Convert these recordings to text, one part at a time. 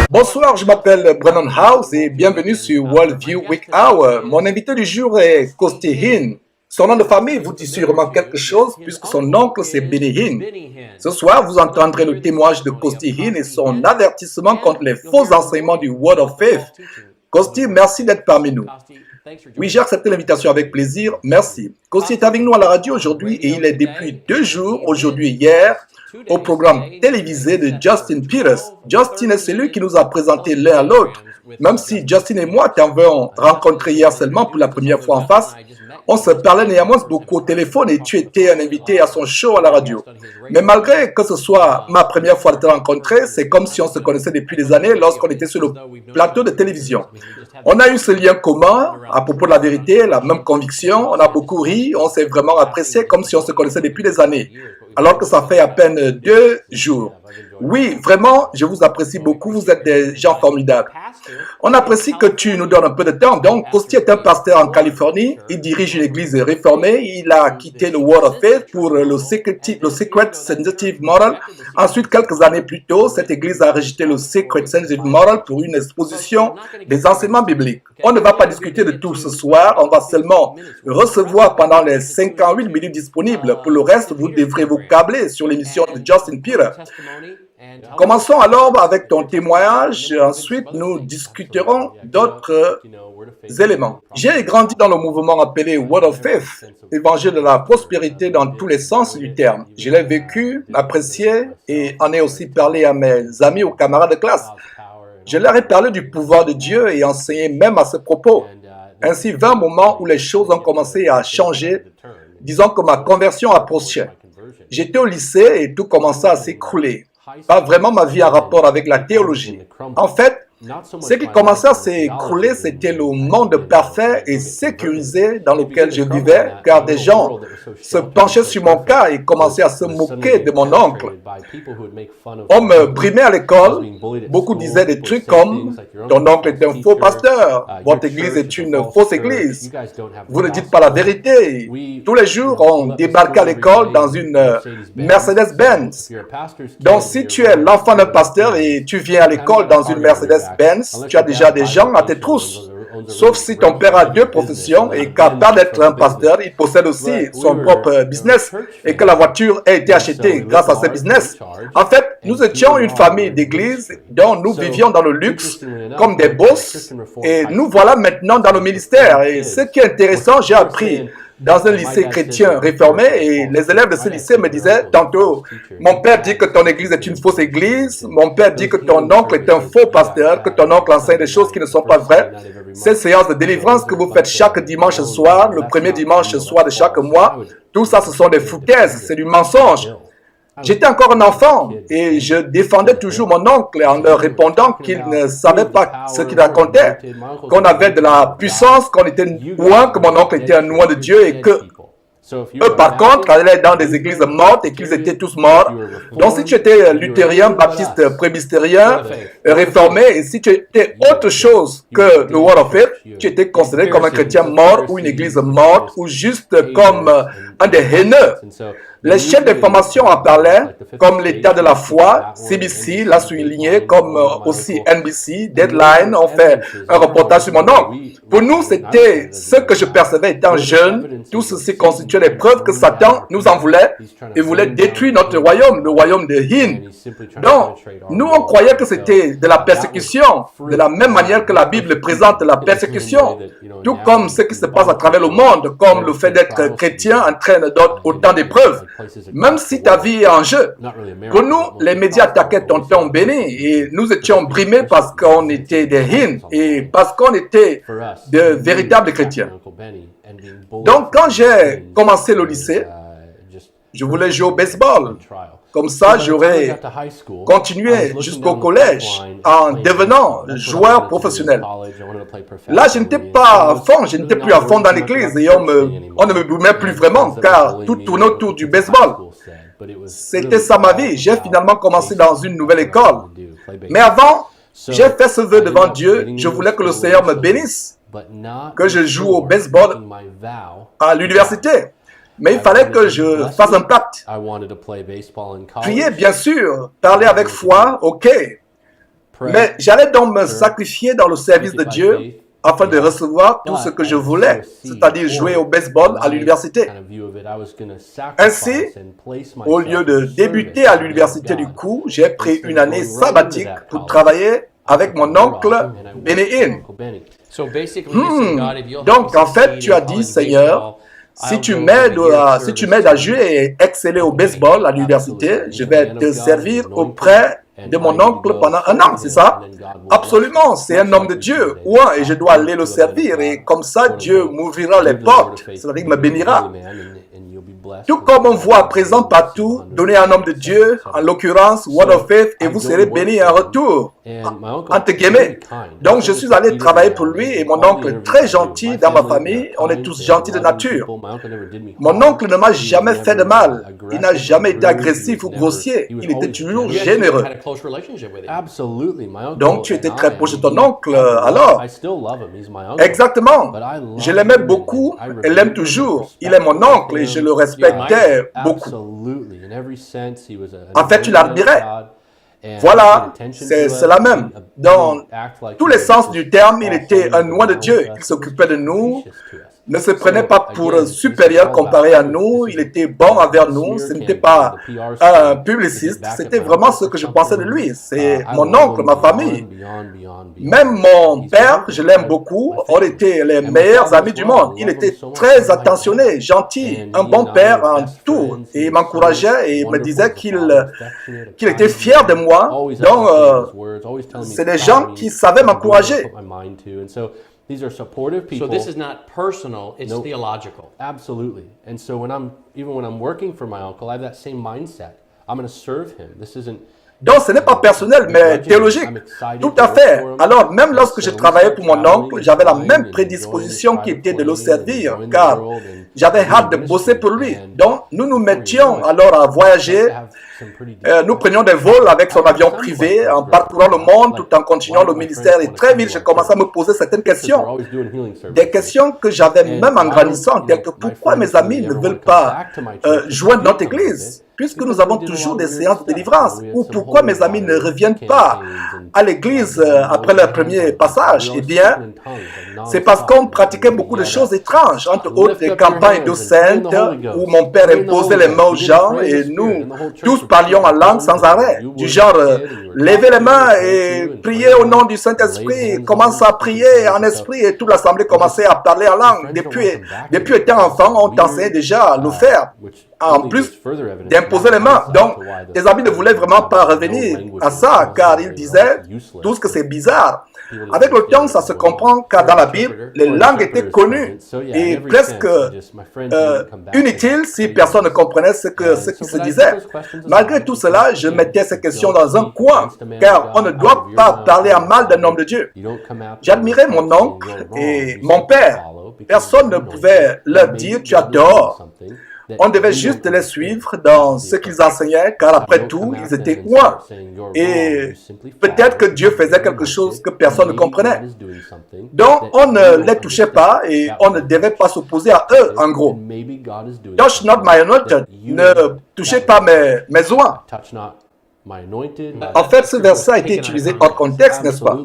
Bonsoir, je m'appelle Brennan House et bienvenue sur Worldview Week Hour. Mon invité du jour est Costi Hinn. Son nom de famille vous dit sûrement quelque chose puisque son oncle c'est Benny Hinn. Ce soir, vous entendrez le témoignage de Costi Hinn et son avertissement contre les faux enseignements du Word of Faith. Costi, merci d'être parmi nous. Oui, j'ai accepté l'invitation avec plaisir, merci. Costi est avec nous à la radio aujourd'hui et il est depuis 2 jours, aujourd'hui et hier, au programme télévisé de Justin Peters. Justin est celui qui nous a présenté l'un à l'autre. Même si Justin et moi t'avons rencontré hier seulement pour la première fois en face, on se parlait néanmoins beaucoup au téléphone et tu étais un invité à son show à la radio. Mais malgré que ce soit ma première fois de te rencontrer, c'est comme si on se connaissait depuis des années lorsqu'on était sur le plateau de télévision. On a eu ce lien commun à propos de la vérité, la même conviction, on a beaucoup ri, on s'est vraiment apprécié comme si on se connaissait depuis des années, alors que ça fait à peine 2 jours. Oui, vraiment, je vous apprécie beaucoup, vous êtes des gens formidables. On apprécie que tu nous donnes un peu de temps. Donc, Costi est un pasteur en Californie, il dirige une église réformée, il a quitté le Word of Faith pour le Secret Sensitive Model. Ensuite, quelques années plus tôt, cette église a rejeté le Secret Sensitive Model pour une exposition des enseignements bibliques. On ne va pas discuter de tout ce soir, on va seulement recevoir pendant les 58 minutes disponibles. Pour le reste, vous devrez vous câbler sur l'émission de Justin Peters. Commençons alors avec ton témoignage, ensuite nous discuterons d'autres éléments. J'ai grandi dans le mouvement appelé Word of Faith, évangile de la prospérité dans tous les sens du terme. Je l'ai vécu, apprécié et en ai aussi parlé à mes amis ou camarades de classe. Je leur ai parlé du pouvoir de Dieu et enseigné même à ce propos. Ainsi vint un moment où les choses ont commencé à changer, disons que ma conversion approchait. J'étais au lycée et tout commença à s'écrouler. Pas vraiment ma vie en rapport avec la théologie. En fait, ce qui commençait à s'écrouler, c'était le monde parfait et sécurisé dans lequel je vivais, car des gens se penchaient sur mon cas et commençaient à se moquer de mon oncle. On me brimait à l'école, beaucoup disaient des trucs comme « Ton oncle est un faux pasteur, votre église est une fausse église, vous ne dites pas la vérité. » Tous les jours, on débarquait à l'école dans une Mercedes-Benz. Donc, si tu es l'enfant d'un pasteur et tu viens à l'école dans une Mercedes-Benz, tu as déjà des gens à tes trousses. Sauf si ton père a 2 professions et qu'à part d'être un pasteur, il possède aussi son propre business et que la voiture a été achetée grâce à ce business. En fait, nous étions une famille d'église dont nous vivions dans le luxe comme des boss et nous voilà maintenant dans le ministère. Et ce qui est intéressant, j'ai appris dans un lycée chrétien réformé et les élèves de ce lycée me disaient tantôt « Mon père dit que ton église est une fausse église, mon père dit que ton oncle est un faux pasteur, que ton oncle enseigne des choses qui ne sont pas vraies. Ces séances de délivrance que vous faites chaque dimanche soir, le premier dimanche soir de chaque mois, tout ça ce sont des foutaises, c'est du mensonge. » J'étais encore un enfant et je défendais toujours mon oncle en leur répondant qu'il ne savait pas ce qu'il racontait, qu'on avait de la puissance, qu'on était loin, que mon oncle était un loin de Dieu et que eux, par contre, allaient dans des églises mortes et qu'ils étaient tous morts. Donc, si tu étais luthérien, baptiste, presbytérien, réformé, et si tu étais autre chose que le Word of Faith, tu étais considéré comme un chrétien mort ou une église morte ou juste comme un des haineux. Les chaînes d'information en parlaient, comme l'État de la foi, CBC l'a souligné, comme aussi NBC, Deadline ont fait un reportage sur mon oncle. Pour nous, c'était ce que je percevais étant jeune. Tout ceci constituait les preuves que Satan nous en voulait et voulait détruire notre royaume, le royaume de Hinn. Donc, nous, on croyait que c'était de la persécution, de la même manière que la Bible présente la persécution, tout comme ce qui se passe à travers le monde, comme le fait d'être chrétien entraîne autant d'épreuves. Même si ta vie est en jeu. Pour nous, les médias attaquaient Tonton Benny et nous étions brimés parce qu'on était des Hinn et parce qu'on était de véritables chrétiens. Donc, quand j'ai commencé le lycée, je voulais jouer au baseball. Comme ça, j'aurais continué jusqu'au collège en devenant joueur professionnel. Là, je n'étais pas à fond, je n'étais plus à fond dans l'église et on ne me boumait plus vraiment car tout tournait autour du baseball. C'était ça ma vie. J'ai finalement commencé dans une nouvelle école. Mais avant, j'ai fait ce vœu devant Dieu. Je voulais que le Seigneur me bénisse, que je joue au baseball à l'université. Mais il fallait que je fasse un pacte. Prier, bien sûr. Parler avec foi, ok. Mais j'allais donc me sacrifier dans le service de Dieu afin de recevoir tout ce que je voulais, c'est-à-dire jouer au baseball à l'université. Ainsi, au lieu de débuter à l'université du coup, j'ai pris une année sabbatique pour travailler avec mon oncle Benny Hinn. Donc, en fait, tu as dit, Seigneur, si tu m'aides à jouer et exceller au baseball à l'université, je vais te servir auprès de mon oncle pendant un an, c'est ça? Absolument, c'est un homme de Dieu, et je dois aller le servir, et comme ça, Dieu m'ouvrira les portes, c'est-à-dire me bénira. Tout comme on voit à présent partout, donnez à un homme de Dieu, en l'occurrence Word of Faith, et vous serez bénis en retour, entre guillemets. Donc je suis allé travailler pour lui, et mon oncle est très gentil dans ma famille, on est tous gentils de nature. Mon oncle ne m'a jamais fait de mal, il n'a jamais été agressif ou grossier, il était toujours généreux. Donc tu étais très proche de ton oncle, alors? Exactement, je l'aimais beaucoup, et l'aime toujours, il est mon oncle, et je le respectais beaucoup. En fait, tu l'admirais. Voilà, c'est cela même. Dans tous les sens du terme, il était un oint de Dieu. Il s'occupait de nous, ne se prenait pas pour supérieur comparé à nous. Il était bon envers nous. Ce n'était pas un publiciste. C'était vraiment ce que je pensais de lui. C'est mon oncle, ma famille. Même mon père, je l'aime beaucoup. On était les meilleurs amis du monde. Il était très attentionné, gentil, un bon père en tout. Et il m'encourageait et me disait qu'il était fier de moi. Donc, c'est des gens qui savaient m'encourager. These are supportive people. So this is not personal, it's theological. Absolutely. And so when I'm working for my uncle, I have that same mindset. I'm going to serve him. This isn't Donc, ce n'est pas personnel, mais théologique. Tout à fait. Alors, même lorsque je travaillais pour mon oncle, j'avais la même prédisposition qui était de le servir, car j'avais hâte de bosser pour lui. Donc, nous nous mettions alors à voyager. Nous prenions des vols avec son avion privé en parcourant le monde tout en continuant le ministère. Et très vite, je commençais à me poser certaines questions. Des questions que j'avais même en grandissant, telles que pourquoi mes amis ne veulent pas joindre notre église, puisque nous avons toujours des séances de délivrance, ou pourquoi mes amis ne reviennent pas à l'église après leur premier passage. Eh bien, c'est parce qu'on pratiquait beaucoup de choses étranges, entre autres des campagnes d'eau sainte, où mon père imposait les mains aux gens, et nous tous parlions en langue sans arrêt, du genre levez les mains et priez au nom du Saint-Esprit, commence à prier en esprit, et toute l'assemblée commençait à parler en langue. Depuis étant enfant, on t'enseignait déjà à le faire, en plus d'imposer les mains. Donc, tes amis ne voulaient vraiment pas revenir à ça, car ils disaient tous que c'est bizarre. Avec le temps, ça se comprend, car dans la Bible, les langues étaient connues et presque inutiles si personne ne comprenait ce qui se disait. Malgré tout cela, je mettais ces questions dans un coin, car on ne doit pas parler en mal d'un homme de Dieu. J'admirais mon oncle et mon père. Personne ne pouvait leur dire « tu as tort ». On devait juste les suivre dans ce qu'ils enseignaient, car après tout, ils étaient loin. Et peut-être que Dieu faisait quelque chose que personne ne comprenait. Donc, on ne les touchait pas et on ne devait pas s'opposer à eux, en gros. Touch not my anointed. Ne touchez pas mes oints. En fait, ce verset a été utilisé hors contexte, n'est-ce pas?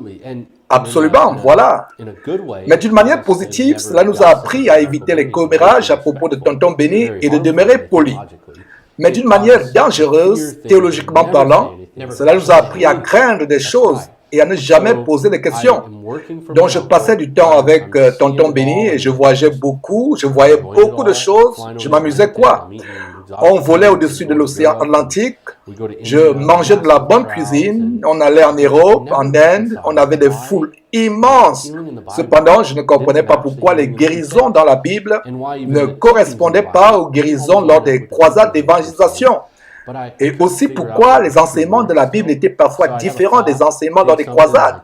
Absolument, voilà. Mais d'une manière positive, cela nous a appris à éviter les commérages à propos de tonton Benny et de demeurer polis. Mais d'une manière dangereuse, théologiquement parlant, cela nous a appris à craindre des choses et à ne jamais poser de questions. Donc je passais du temps avec tonton Benny et je voyageais beaucoup, je voyais beaucoup de choses, je m'amusais quoi. On volait au-dessus de l'océan Atlantique, je mangeais de la bonne cuisine, on allait en Europe, en Inde, on avait des foules immenses. Cependant, je ne comprenais pas pourquoi les guérisons dans la Bible ne correspondaient pas aux guérisons lors des croisades d'évangélisation. Et aussi pourquoi les enseignements de la Bible étaient parfois différents des enseignements dans les croisades.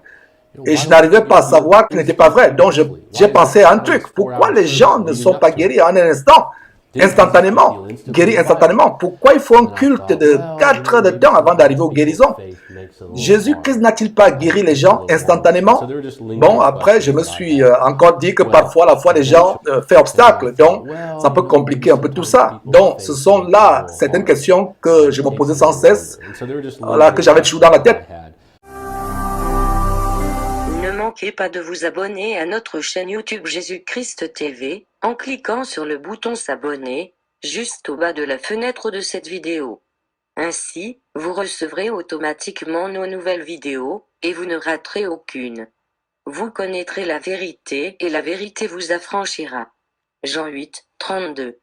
Et je n'arrivais pas à savoir qu'ils n'étaient pas vrais. Donc j'ai pensé à un truc. Pourquoi les gens ne sont pas guéris en un instant? Instantanément, guéri instantanément. Pourquoi il faut un culte de 4 heures de temps avant d'arriver aux guérisons? Jésus-Christ n'a-t-il pas guéri les gens instantanément? Bon, après, je me suis encore dit que parfois la foi des gens fait obstacle. Donc, ça peut compliquer un peu tout ça. Donc, ce sont là certaines questions que je me posais sans cesse, là, que j'avais toujours dans la tête. manquez pas de vous abonner à notre chaîne YouTube Jésus-Christ TV, en cliquant sur le bouton s'abonner, juste au bas de la fenêtre de cette vidéo. Ainsi, vous recevrez automatiquement nos nouvelles vidéos, et vous ne raterez aucune. Vous connaîtrez la vérité et la vérité vous affranchira. Jean 8, 32.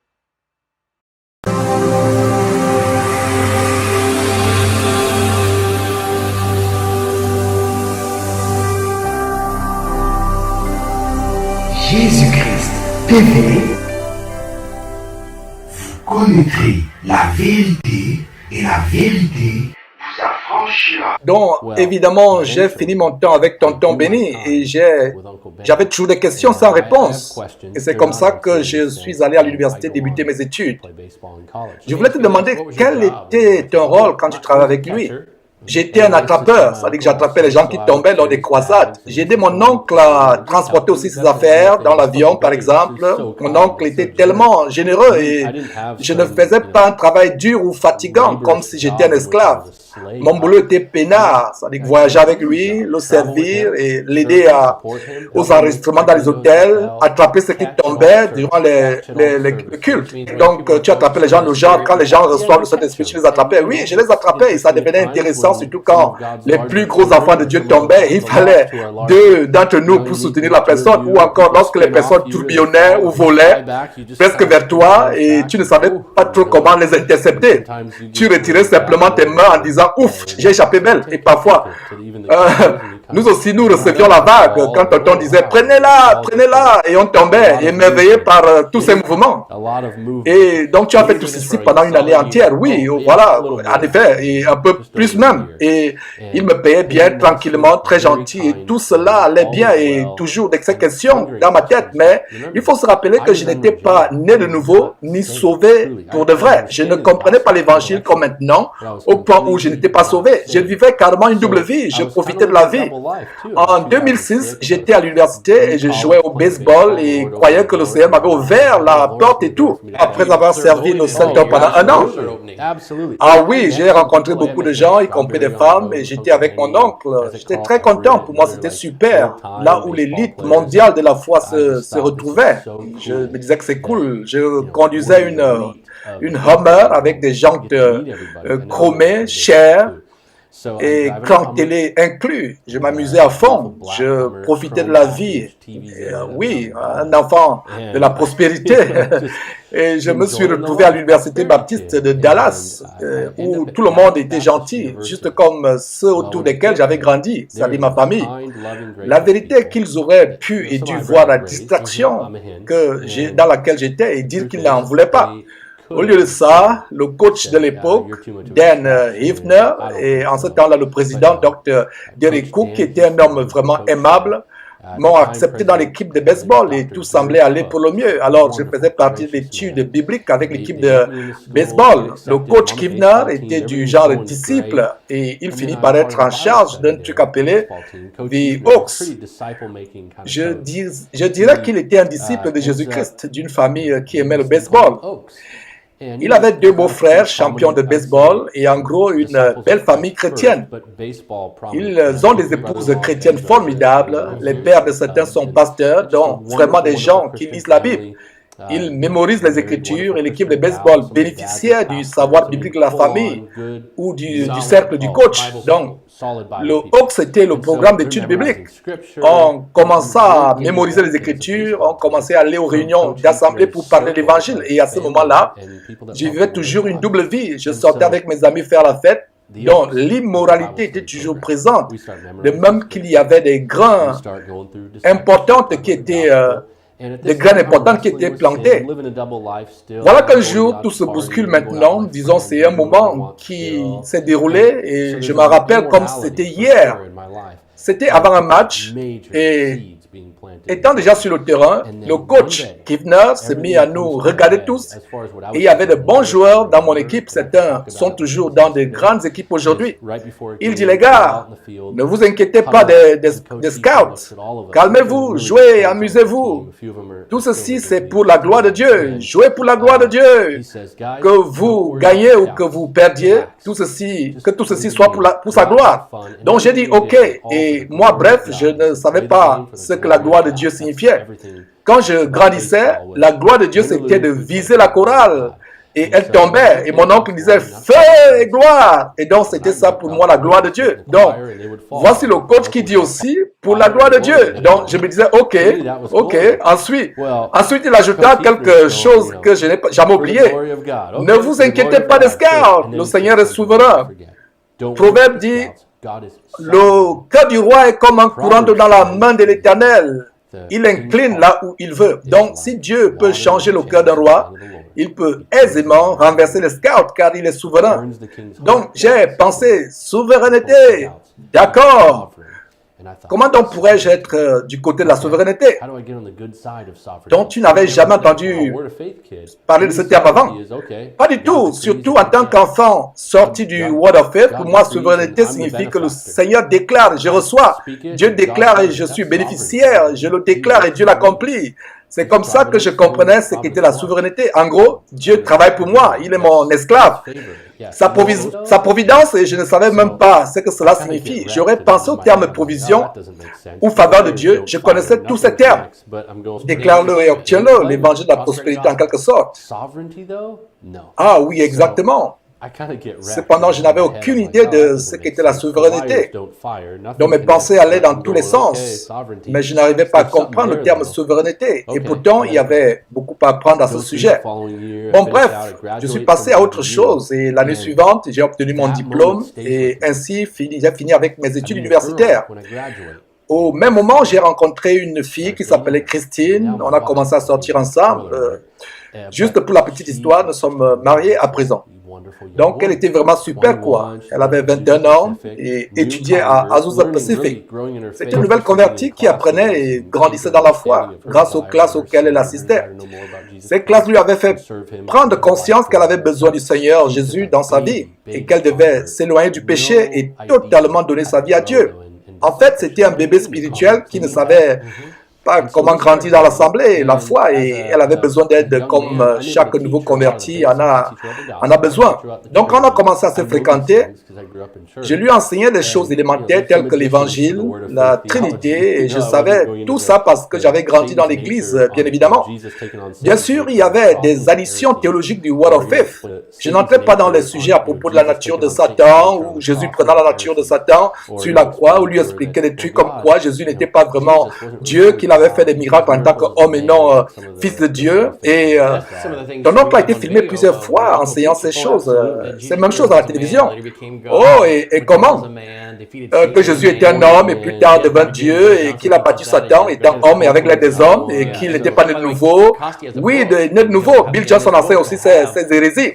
Jésus-Christ TV, vous connaîtrez la vérité et la vérité vous affranchira. Donc, évidemment, j'ai fini mon temps avec Tonton Benny et j'avais toujours des questions sans réponse. Et c'est comme ça que je suis allé à l'université débuter mes études. Je voulais te demander quel était ton rôle quand tu travaillais avec lui. J'étais un attrapeur, c'est-à-dire que j'attrapais les gens qui tombaient lors des croisades. J'ai aidé mon oncle à transporter aussi ses affaires dans l'avion, par exemple. Mon oncle était tellement généreux et je ne faisais pas un travail dur ou fatigant comme si j'étais un esclave. Mon boulot était peinard, c'est-à-dire que voyager avec lui, le servir et l'aider aux enregistrements dans les hôtels, attraper ceux qui tombaient durant les cultes. Donc, tu attrapais les gens, le genre, quand les gens reçoivent le Saint-Esprit, tu les attrapais. Oui, je les attrapais et ça devenait intéressant, surtout quand les plus gros enfants de Dieu tombaient. Il fallait deux d'entre nous pour soutenir la personne, ou encore lorsque les personnes tourbillonnaient ou volaient presque vers toi et tu ne savais pas trop comment les intercepter. Tu retirais simplement tes mains en disant ouf, j'ai échappé belle. Et parfois, nous aussi, nous recevions la vague quand tonton disait prenez-la, prenez-la, et on tombait, émerveillé par tous ces mouvements. Et donc, tu as fait tout ceci pendant une année entière. Oui, voilà, en effet, et un peu plus même. Et il me payait bien, tranquillement, très gentil, et tout cela allait bien, et toujours d'excellentes questions dans ma tête. Mais il faut se rappeler que je n'étais pas né de nouveau, ni sauvé pour de vrai. Je ne comprenais pas l'évangile comme maintenant, au point où je n'étais pas sauvé. Je vivais carrément une double vie, je profitais de la vie. En 2006, j'étais à l'université et je jouais au baseball et croyais que le Seigneur m'avait ouvert la porte et tout, après avoir servi le Seigneur pendant un an. Ah oui, j'ai rencontré beaucoup de gens, y compris des femmes, et j'étais avec mon oncle. J'étais très content, pour moi c'était super, là où l'élite mondiale de la foi se retrouvait. Je me disais que c'est cool. Je conduisais une Hummer avec des jantes chromées, chères, et cran télé inclus. Je m'amusais à fond. Je profitais de la vie. Oui, un enfant de la prospérité. Et je me suis retrouvé à l'université baptiste de Dallas, où tout le monde était gentil, juste comme ceux autour desquels j'avais grandi, c'est-à-dire ma famille. La vérité est qu'ils auraient pu et dû voir la distraction dans laquelle j'étais et dire qu'ils n'en voulaient pas. Au lieu de ça, le coach de l'époque, Dan Hifner, et en ce temps-là le président, Dr. Derek Cook, qui était un homme vraiment aimable, m'ont accepté dans l'équipe de baseball et tout semblait aller pour le mieux. Alors, je faisais partie de l'étude biblique avec l'équipe de baseball. Le coach Hifner était du genre disciple et il finit par être en charge d'un truc appelé The Hawks. Je dirais qu'il était un disciple de Jésus-Christ, d'une famille qui aimait le baseball. Il avait deux beaux-frères champions de baseball et en gros une belle famille chrétienne. Ils ont des épouses chrétiennes formidables. Les pères de certains sont pasteurs, donc vraiment des gens qui lisent la Bible. Ils mémorisent les Écritures et l'équipe de baseball bénéficiait du savoir biblique de la famille ou du cercle du coach. Donc, le Hawks, c'était le programme d'études bibliques. On commençait à mémoriser les Écritures, on commençait à aller aux réunions d'assemblée pour parler de l'Évangile. Et à ce moment-là, je vivais toujours une double vie. Je sortais avec mes amis faire la fête. Donc, l'immoralité était toujours présente. De même qu'il y avait des grains importants qui étaient... des graines importantes qui étaient plantées. Voilà qu'un jour, tout se bouscule maintenant. Disons, c'est un moment qui s'est déroulé et je me rappelle comme c'était hier. C'était avant un match et Étant déjà sur le terrain, le coach Kivner s'est mis à nous regarder tous. Et il y avait de bons joueurs dans mon équipe. Certains sont toujours dans de grandes équipes aujourd'hui. Il dit, les gars, ne vous inquiétez pas des scouts. Calmez-vous, jouez, amusez-vous. Tout ceci, c'est pour la gloire de Dieu. Jouez pour la gloire de Dieu. Que vous gagnez ou que vous perdiez, que tout ceci soit pour sa gloire. Donc j'ai dit, ok. Et moi, bref, je ne savais pas ce que la gloire de Dieu signifiait. Quand je grandissais, la gloire de Dieu, c'était de viser la chorale. Et elle tombait. Et mon oncle disait, feu et gloire. Et donc, c'était ça pour moi, la gloire de Dieu. Donc, voici le coach qui dit aussi, pour la gloire de Dieu. Donc, je me disais, ok. Ensuite, il ajouta quelque chose que je n'ai jamais oublié. Ne vous inquiétez pas des scouts. Le Seigneur est souverain. Proverbe dit, le cœur du roi est comme un courant dans la main de l'Éternel. Il incline là où il veut. Donc, si Dieu peut changer le cœur d'un roi, il peut aisément renverser les scouts car il est souverain. Donc, j'ai pensé, souveraineté, d'accord. Comment donc pourrais-je être du côté de la souveraineté? Donc, tu n'avais jamais entendu parler de ce terme avant? Pas du tout, surtout en tant qu'enfant sorti du Word of Faith. Pour moi, souveraineté signifie que le Seigneur déclare, je reçois. Dieu déclare et je suis bénéficiaire. Je le déclare et Dieu l'accomplit. C'est comme ça que je comprenais ce qu'était la souveraineté. En gros, Dieu travaille pour moi. Il est mon esclave. Sa providence, et je ne savais même pas ce que cela signifie. J'aurais pensé au terme provision ou faveur de Dieu. Je connaissais tous ces termes. Déclare-le et obtiens-le, l'évangile de la prospérité en quelque sorte. Ah oui, exactement. Cependant, je n'avais aucune idée de ce qu'était la souveraineté. Donc mes pensées allaient dans tous les sens, mais je n'arrivais pas à comprendre le terme souveraineté. Et pourtant, il y avait beaucoup à apprendre à ce sujet. Bon, bref, je suis passé à autre chose et l'année suivante, j'ai obtenu mon diplôme et ainsi j'ai fini avec mes études universitaires. Au même moment, j'ai rencontré une fille qui s'appelait Christine. On a commencé à sortir ensemble. Juste pour la petite histoire, nous sommes mariés à présent. Donc, elle était vraiment super, quoi. Elle avait 21 ans et étudiait à Azusa Pacific. C'était une nouvelle convertie qui apprenait et grandissait dans la foi grâce aux classes auxquelles elle assistait. Ces classes lui avaient fait prendre conscience qu'elle avait besoin du Seigneur Jésus dans sa vie et qu'elle devait s'éloigner du péché et totalement donner sa vie à Dieu. En fait, c'était un bébé spirituel qui ne savait pas comment grandir dans l'assemblée, la foi, et elle avait besoin d'aide comme chaque nouveau converti en a besoin. Donc, quand on a commencé à se fréquenter, je lui enseignais des choses élémentaires telles que l'évangile, la Trinité, et je savais tout ça parce que j'avais grandi dans l'église, bien évidemment. Bien sûr, il y avait des additions théologiques du Word of Faith. Je n'entrais pas dans les sujets à propos de la nature de Satan, ou Jésus prenant la nature de Satan sur la croix, ou lui expliquait des trucs comme quoi Jésus n'était pas vraiment Dieu, qu'il avait fait des miracles en tant qu'homme et non fils de Dieu. Et ton oncle a été filmé plusieurs fois enseignant ces choses. C'est la même chose à la télévision. Oh, et comment que Jésus était un homme et plus tard devint Dieu et qu'il a battu Satan étant homme et avec l'aide des hommes et qu'il n'était pas né de nouveau. Oui, né de nouveau. Bill Johnson enseigne aussi ces hérésies.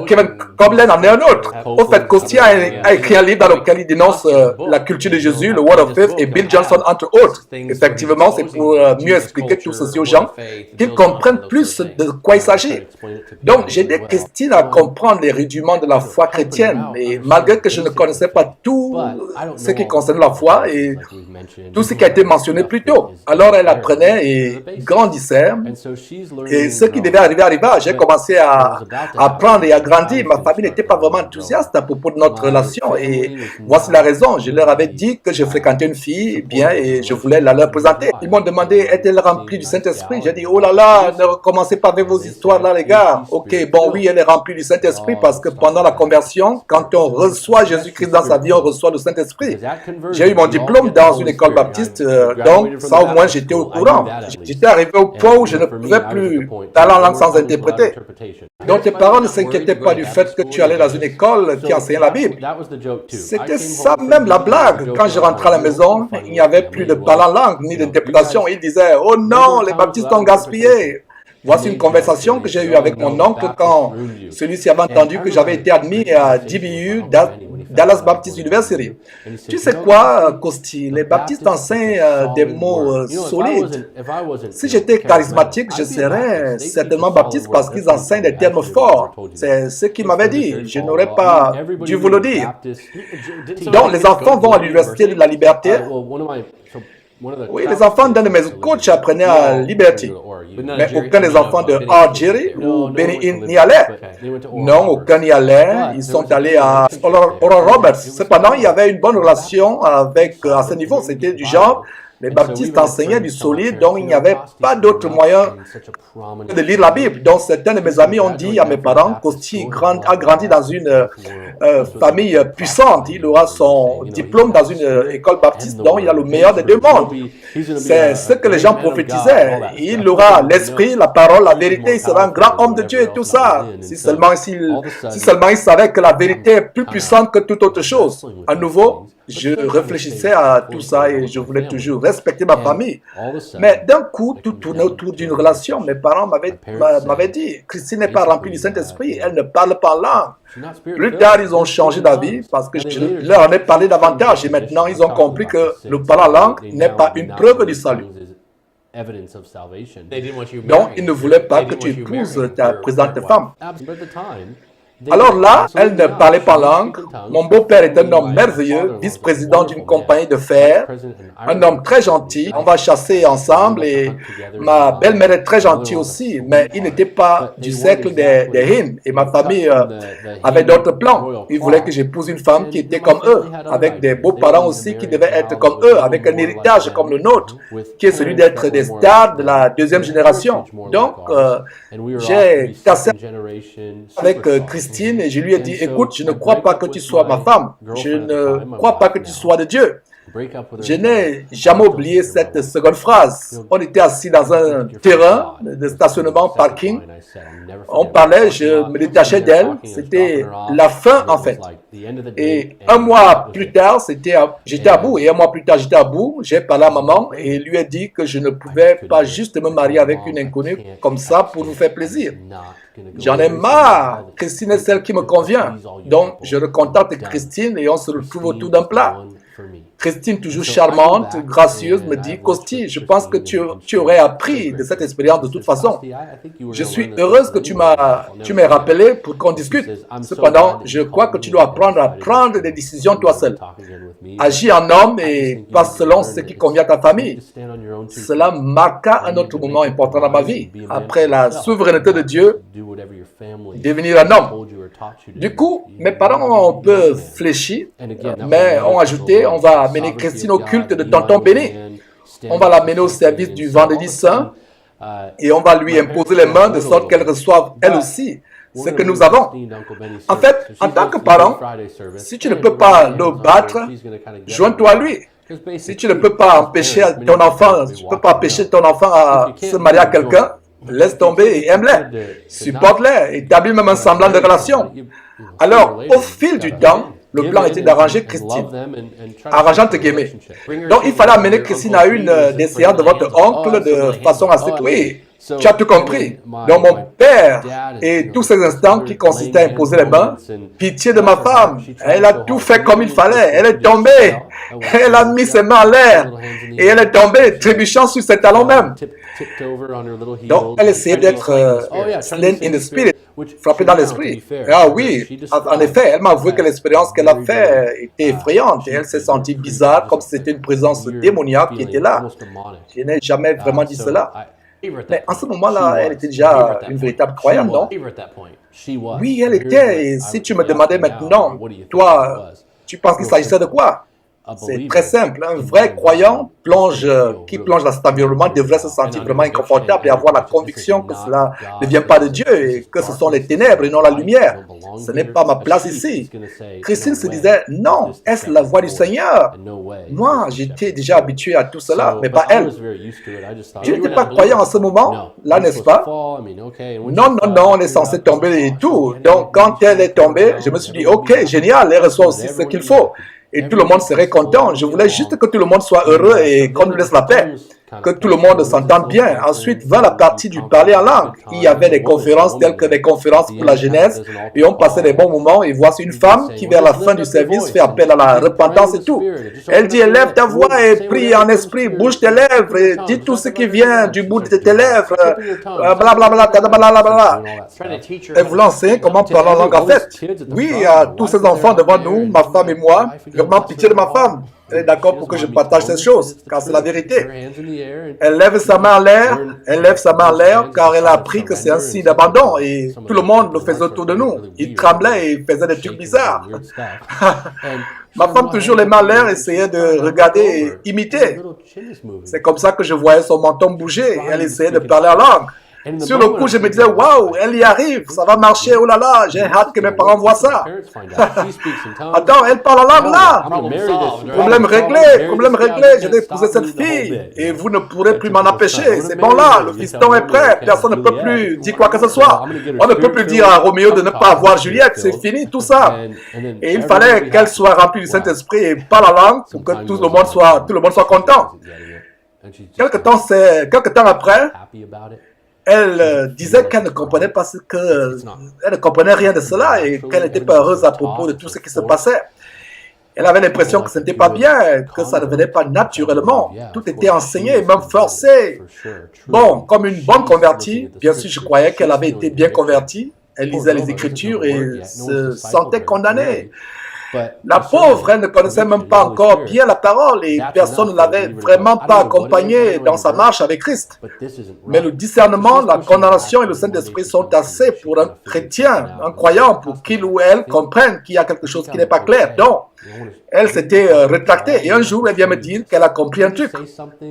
Kevin Copeland en est un autre. Au fait, Costia a écrit un livre dans lequel il dénonce la culture de Jésus, le Word of Faith et Bill Johnson entre autres. Effectivement, c'est pour mieux expliquer tout ceci aux gens, qu'ils comprennent plus de quoi il s'agit. Donc, j'ai aidé Christine à comprendre les rudiments de la foi chrétienne, et malgré que je ne connaissais pas tout ce qui concerne la foi et tout ce qui a été mentionné plus tôt. Alors, elle apprenait et grandissait, et ce qui devait arriver arriva. J'ai commencé à apprendre et à grandir. Ma famille n'était pas vraiment enthousiaste à propos de notre relation, et voici la raison. Je leur avais dit que je fréquentais une fille bien et je voulais la leur présenter. Ils m'ont demandé, est-elle remplie du Saint-Esprit? J'ai dit, oh là là, ne recommencez pas avec vos histoires là, les gars. Ok, bon, oui, elle est remplie du Saint-Esprit parce que pendant la conversion, quand on reçoit Jésus-Christ dans sa vie, on reçoit le Saint-Esprit. J'ai eu mon diplôme dans une école baptiste, donc ça au moins j'étais au courant. J'étais arrivé au point où je ne pouvais plus parler en langue sans interpréter. Donc tes parents ne s'inquiétaient pas du fait que tu allais dans une école qui enseignait la Bible. C'était ça même la blague. Quand je rentrais à la maison, il n'y avait plus de parler en langue ni d'interprétation. Ils disaient, oh non, les baptistes ont gaspillé. Voici une conversation que j'ai eue avec mon oncle quand celui-ci avait entendu que j'avais été admis à DBU Dallas Baptist University. Tu sais quoi, Costi, les baptistes enseignent des mots solides. Si j'étais charismatique, je serais certainement baptiste parce qu'ils enseignent des termes forts. C'est ce qu'il m'avait dit. Je n'aurais pas dû vous le dire. Donc, les enfants vont à l'Université de la Liberté. Oui, les enfants d'un de mes coachs apprenaient à Liberty. Mais aucun des enfants de R. ou Benny Hinn n'y allait. Non, aucun n'y allait. Ils sont allés à Oral Roberts. Cependant, il y avait une bonne relation avec, à ce niveau. C'était du genre, les baptistes enseignaient du solide, donc il n'y avait pas d'autre moyen de lire la Bible. Donc certains de mes amis ont dit à mes parents, Costi a grandi dans une famille puissante. Il aura son diplôme dans une école baptiste, donc il a le meilleur des deux mondes. C'est ce que les gens prophétisaient. Il aura l'esprit, la parole, la vérité, il sera un grand homme de Dieu et tout ça. Si seulement il savait que la vérité est plus puissante que toute autre chose. À nouveau, je réfléchissais à tout ça et je voulais toujours respecter ma famille. Mais d'un coup, tout tournait autour d'une relation. Mes parents m'avaient dit, Christine n'est pas remplie du Saint-Esprit, elle ne parle pas en langue. Plus tard, ils ont changé d'avis parce que je leur en ai parlé davantage et maintenant, ils ont compris que le parler en langue n'est pas une preuve du salut. Donc, ils ne voulaient pas que tu épouses ta présente femme. Alors là, elle ne parlait pas langue. Mon beau-père est un homme merveilleux, vice-président d'une compagnie de fer, un homme très gentil. On va chasser ensemble et ma belle-mère est très gentille aussi, mais il n'était pas du cercle des Hinn et ma famille avait d'autres plans. Ils voulaient que j'épouse une femme qui était comme eux, avec des beaux-parents aussi qui devaient être comme eux, avec un héritage comme le nôtre, qui est celui d'être des stars de la deuxième génération. Donc, j'ai cassé avec Christine et je lui ai dit, écoute, je ne crois pas que tu sois ma femme. Je ne crois pas que tu sois de Dieu. Je n'ai jamais oublié cette seconde phrase. On était assis dans un terrain de stationnement, parking. On parlait, je me détachais d'elle. C'était la fin en fait. Et un mois plus tard, j'étais à bout. Et un mois plus tard, j'étais à bout. J'ai parlé à maman et lui ai dit que je ne pouvais pas juste me marier avec une inconnue comme ça pour nous faire plaisir. J'en ai marre. Christine est celle qui me convient. Donc, je recontacte Christine et on se retrouve autour d'un plat. Christine, toujours charmante, gracieuse, me dit, Costi, je pense que tu aurais appris de cette expérience de toute façon. Je suis heureuse que tu m'aies rappelé pour qu'on discute. Cependant, je crois que tu dois apprendre à prendre des décisions toi seul. Agis en homme et pas selon ce qui convient à ta famille. Cela marqua un autre moment important dans ma vie. Après la souveraineté de Dieu, devenir un homme. Du coup, mes parents ont un peu fléchi, mais ont ajouté, on va amener Christine au culte de Tonton Benny. On va l'amener au service du Vendredi Saint et on va lui imposer les mains de sorte qu'elle reçoive elle aussi ce que nous avons. En fait, en tant que parent, si tu ne peux pas le battre, joins-toi à lui. Si tu ne peux pas empêcher ton enfant, à se marier à quelqu'un, laisse tomber et aime-les. Supporte-les, établis même un semblant de relation. Alors, au fil du temps, le plan était d'arranger Christine, arrangeant te guillemets. Donc, il fallait amener Christine à une des séances de votre oncle de façon à ce que, oui, tu as tout compris. Donc, mon père et tous ces instants qui consistaient à imposer les mains, pitié de ma femme, elle a tout fait comme il fallait. Elle est tombée, elle a mis ses mains en l'air et elle est tombée, trébuchant sur ses talons même. Donc, elle essayait d'être slain in the spirit, frappée dans l'esprit. Ah oui, en effet, elle m'a avoué que l'expérience qu'elle a faite était effrayante et elle s'est sentie bizarre, comme si c'était une présence démoniaque qui était là. Je n'ai jamais vraiment dit cela. Mais en ce moment-là, elle était déjà une véritable croyante, non? Oui, elle était. Et si tu me demandais maintenant, toi, tu penses qu'il s'agissait de quoi? C'est très simple. Un vrai croyant qui plonge dans cet environnement devrait se sentir vraiment inconfortable et avoir la conviction que cela ne vient pas de Dieu et que ce sont les ténèbres et non la lumière. Ce n'est pas ma place ici. Christine se disait, non, est-ce la voix du Seigneur? Moi, j'étais déjà habitué à tout cela, mais pas elle. Je n'étais pas croyant en ce moment, là, n'est-ce pas? Non, on est censé tomber et tout. Donc, quand elle est tombée, je me suis dit, ok, génial, elle reçoit aussi ce qu'il faut. Et tout le monde serait content. Je voulais juste que tout le monde soit heureux et qu'on nous laisse la paix. que tout le monde s'entende bien. Ensuite vint la partie du parler en langue. Il y avait des conférences telles que des conférences pour la jeunesse et on passait des bons moments. Et voici une femme qui vers la fin du service fait appel à la repentance et tout. Elle dit, élève ta voix et prie en esprit, bouge tes lèvres et dis tout ce qui vient du bout de tes lèvres, blablabla, blablabla. Elle voulait enseigner comment parler en langue en fait. Oui, à tous ces enfants devant nous, ma femme et moi, vraiment pitié de ma femme. Elle est d'accord pour que je partage ces choses, car c'est la vérité. Elle lève sa main en l'air, car elle a appris que c'est un signe d'abandon, et tout le monde le faisait autour de nous. Il tremblait et faisait des trucs bizarres. Ma femme, toujours les mains en l'air, essayait de regarder et imiter. C'est comme ça que je voyais son menton bouger, et elle essayait de parler en langue. Sur le coup, je me disais, waouh, elle y arrive, ça va marcher, oh là là, j'ai hâte que mes parents voient ça. Attends, elle parle en langue là. Problème réglé, je vais épouser cette fille et vous ne pourrez plus m'en empêcher. C'est bon là, le fiston est prêt, personne ne peut plus dire quoi que ce soit. On ne peut plus dire à Roméo de ne pas avoir Juliette, c'est fini tout ça. Et il fallait qu'elle soit remplie du Saint-Esprit et parle en langue pour que tout le monde soit content. Quelque temps après, elle disait qu'elle ne comprenait pas elle ne comprenait rien de cela et qu'elle n'était pas heureuse à propos de tout ce qui se passait. Elle avait l'impression que ce n'était pas bien, que ça ne venait pas naturellement. Tout était enseigné et même forcé. Bon, comme une bonne convertie, bien sûr, je croyais qu'elle avait été bien convertie. Elle lisait les Écritures et se sentait condamnée. La pauvre, elle ne connaissait même pas encore bien la parole et personne ne l'avait vraiment pas accompagnée dans sa marche avec Christ. Mais le discernement, la condamnation et le Saint-Esprit sont assez pour un chrétien, un croyant, pour qu'il ou elle comprenne qu'il y a quelque chose qui n'est pas clair. Donc, elle s'était rétractée et un jour, elle vient me dire qu'elle a compris un truc.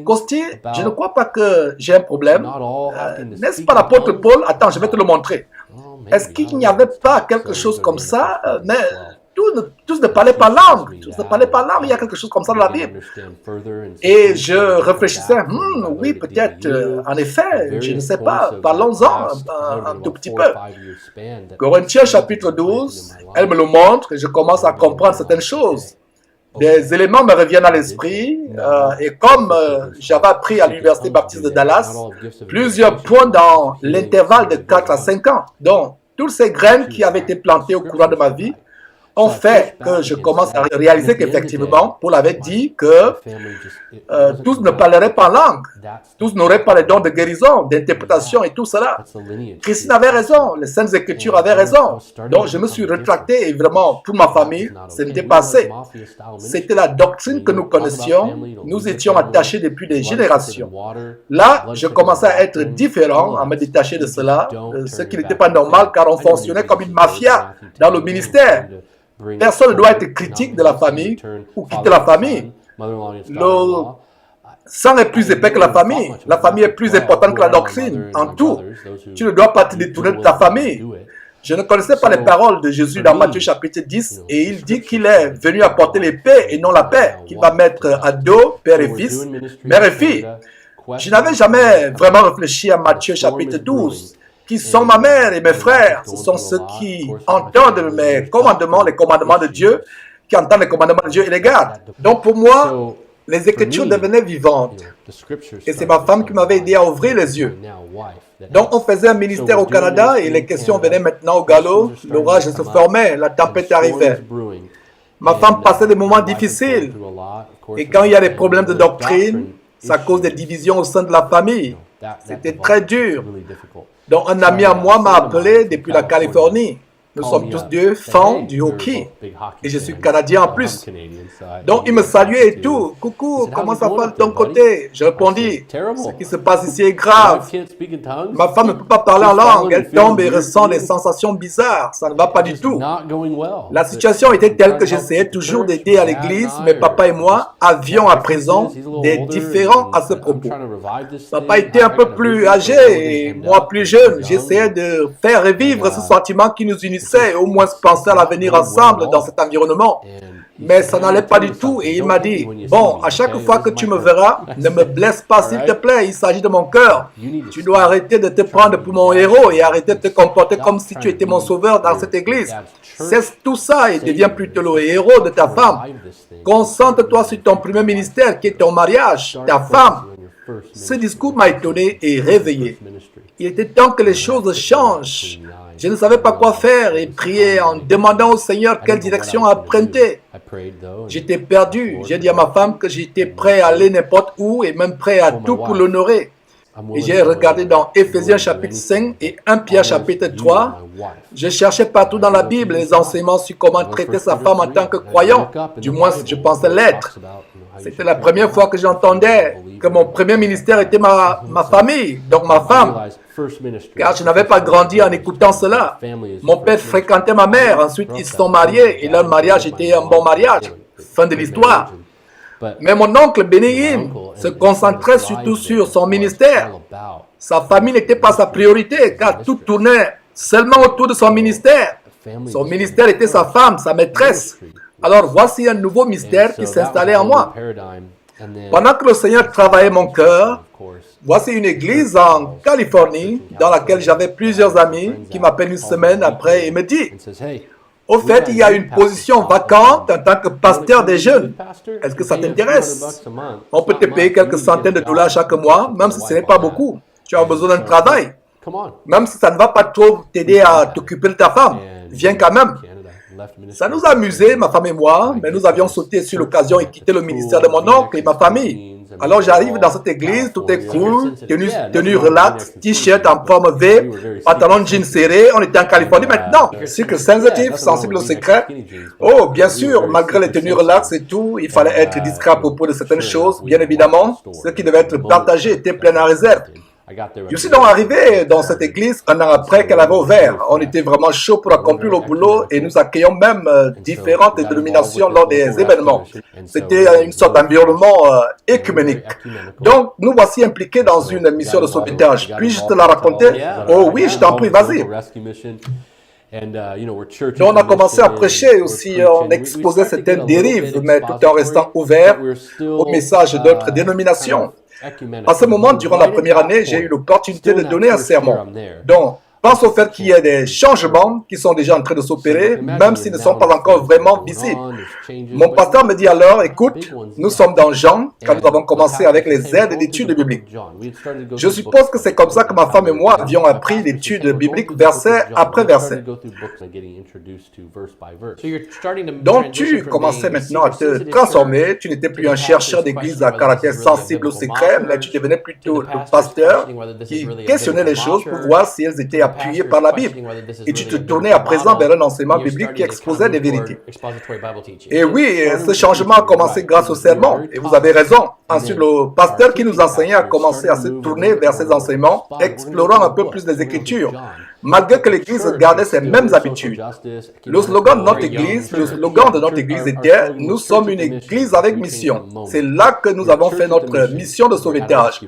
Costi, je ne crois pas que j'ai un problème. N'est-ce pas l'apôtre Paul? Attends, je vais te le montrer. Est-ce qu'il n'y avait pas quelque chose comme ça? Mais tous ne parlaient pas langue. Il y a quelque chose comme ça dans la Bible. Et je réfléchissais, oui, peut-être, en effet, je ne sais pas, parlons-en un tout petit peu. Corinthiens chapitre 12, elle me le montre et je commence à comprendre certaines choses. Des éléments me reviennent à l'esprit et comme j'avais appris à l'Université baptiste de Dallas, plusieurs points dans l'intervalle de 4 à 5 ans. Donc, toutes ces graines qui avaient été plantées au courant de ma vie ont fait que je commence à réaliser qu'effectivement, Paul avait dit que tous ne parleraient pas en langue, tous n'auraient pas les dons de guérison, d'interprétation et tout cela. Christine avait raison, les Saintes Écritures avaient raison. Donc je me suis rétracté et vraiment, pour ma famille, ce n'était pas assez. C'était la doctrine que nous connaissions, nous étions attachés depuis des générations. Là, je commençais à être différent, à me détacher de cela, ce qui n'était pas normal car on fonctionnait comme une mafia dans le ministère. Personne ne doit être critique de la famille ou quitter la famille. Le sang est plus épais que la famille. La famille est plus importante que la doctrine. En tout, tu ne dois pas te détourner de ta famille. Je ne connaissais pas les paroles de Jésus dans Matthieu chapitre 10 et il dit qu'il est venu apporter l'épée et non la paix, qu'il va mettre à dos père et fils, mère et fille. Je n'avais jamais vraiment réfléchi à Matthieu chapitre 12. Qui sont ma mère et mes frères, ce sont ceux qui entendent mes commandements, les commandements de Dieu, qui entendent les commandements de Dieu et les gardent. Donc pour moi, les Écritures devenaient vivantes. Et c'est ma femme qui m'avait aidé à ouvrir les yeux. Donc on faisait un ministère au Canada et les questions venaient maintenant au galop. L'orage se formait, la tempête arrivait. Ma femme passait des moments difficiles. Et quand il y a des problèmes de doctrine, ça cause des divisions au sein de la famille. C'était très dur. Donc, un ami à moi m'a appelé depuis la Californie. Nous sommes tous deux fans du hockey. Et je suis Canadien en plus. Donc, il me saluait et tout. Coucou, comment ça va de ton côté? Je répondis, ce qui se passe ici est grave. Ma femme ne peut pas parler en langue. Elle tombe et ressent des sensations bizarres. Ça ne va pas du tout. La situation était telle que j'essayais toujours d'aider à l'église, mais papa et moi avions à présent des différends à ce propos. Papa était un peu plus âgé et moi plus jeune. J'essayais de faire revivre ce sentiment qui nous unissait et au moins penser à l'avenir ensemble dans cet environnement. Mais ça n'allait pas du tout et il m'a dit, bon, à chaque fois que tu me verras, ne me blesse pas s'il te plaît, il s'agit de mon cœur. Tu dois arrêter de te prendre pour mon héros et arrêter de te comporter comme si tu étais mon sauveur dans cette église. Cesse tout ça et deviens plutôt le héros de ta femme. Concentre-toi sur ton premier ministère qui est ton mariage, ta femme. Ce discours m'a étonné et réveillé. Il était temps que les choses changent. Je ne savais pas quoi faire et priais en demandant au Seigneur quelle direction emprunter. J'étais perdu. J'ai dit à ma femme que j'étais prêt à aller n'importe où et même prêt à tout pour l'honorer. Et j'ai regardé dans Éphésiens chapitre 5 et 1 Pierre chapitre 3. Je cherchais partout dans la Bible les enseignements sur comment traiter sa femme en tant que croyant. Du moins, je pensais l'être. C'était la première fois que j'entendais que mon premier ministère était ma famille, donc ma femme. Car je n'avais pas grandi en écoutant cela. Mon père fréquentait ma mère, ensuite ils se sont mariés et leur mariage était un bon mariage. Fin de l'histoire. Mais mon oncle Benny se concentrait surtout sur son ministère. Sa famille n'était pas sa priorité car tout tournait seulement autour de son ministère. Son ministère était sa femme, sa maîtresse. Alors voici un nouveau mystère qui s'installait en moi. Pendant que le Seigneur travaillait mon cœur, voici une église en Californie dans laquelle j'avais plusieurs amis qui m'appellent une semaine après et me disent « Au fait, il y a une position vacante en tant que pasteur des jeunes. Est-ce que ça t'intéresse? On peut te payer quelques centaines de dollars chaque mois, même si ce n'est pas beaucoup. Tu as besoin d'un travail. Même si ça ne va pas trop t'aider à t'occuper de ta femme. Viens quand même. » Ça nous a amusé, ma femme et moi, mais nous avions sauté sur l'occasion et quitté le ministère de mon oncle et ma famille. Alors j'arrive dans cette église, tout est cool, tenue relax, t-shirt en forme V, pantalon jean serré, on était en Californie maintenant. Cycle sensitif, sensible au secret. Oh, bien sûr, malgré les tenues relax et tout, il fallait être discret à propos de certaines choses, bien évidemment. Ce qui devait être partagé était plein en réserve. Je suis donc arrivé dans cette église un an après qu'elle avait ouvert. On était vraiment chaud pour accomplir le boulot et nous accueillons même différentes dénominations lors des événements. C'était une sorte d'environnement écuménique. Donc, nous voici impliqués dans une mission de sauvetage. Puis-je te la raconter? Oh oui, je t'en prie, vas-y. Donc, on a commencé à prêcher aussi, on exposait certaines dérives, mais tout en restant ouvert au message d'autres dénominations. À ce moment, durant la première année, j'ai eu l'opportunité de donner un sermon. Donc, pense au fait qu'il y ait des changements qui sont déjà en train de s'opérer, même s'ils ne sont pas encore vraiment visibles. Mon pasteur me dit alors, écoute, nous sommes dans Jean, quand nous avons commencé avec les aides d'études bibliques. Je suppose que c'est comme ça que ma femme et moi avions appris l'étude biblique verset après verset. Donc tu commençais maintenant à te transformer, tu n'étais plus un chercheur d'église à caractère sensible au secret, mais tu devenais plutôt le pasteur qui questionnait les choses pour voir si elles étaient appuyé par la Bible. Et tu te tournais à présent vers un enseignement biblique qui exposait des vérités. Et oui, ce changement a commencé grâce au sermon. Et vous avez raison. Ensuite, le pasteur qui nous enseignait a commencé à se tourner vers ces enseignements, explorant un peu plus les Écritures, malgré que l'Église gardait ses mêmes habitudes. Le slogan de notre Église était « Nous sommes une Église avec mission ». C'est là que nous avons fait notre mission de sauvetage.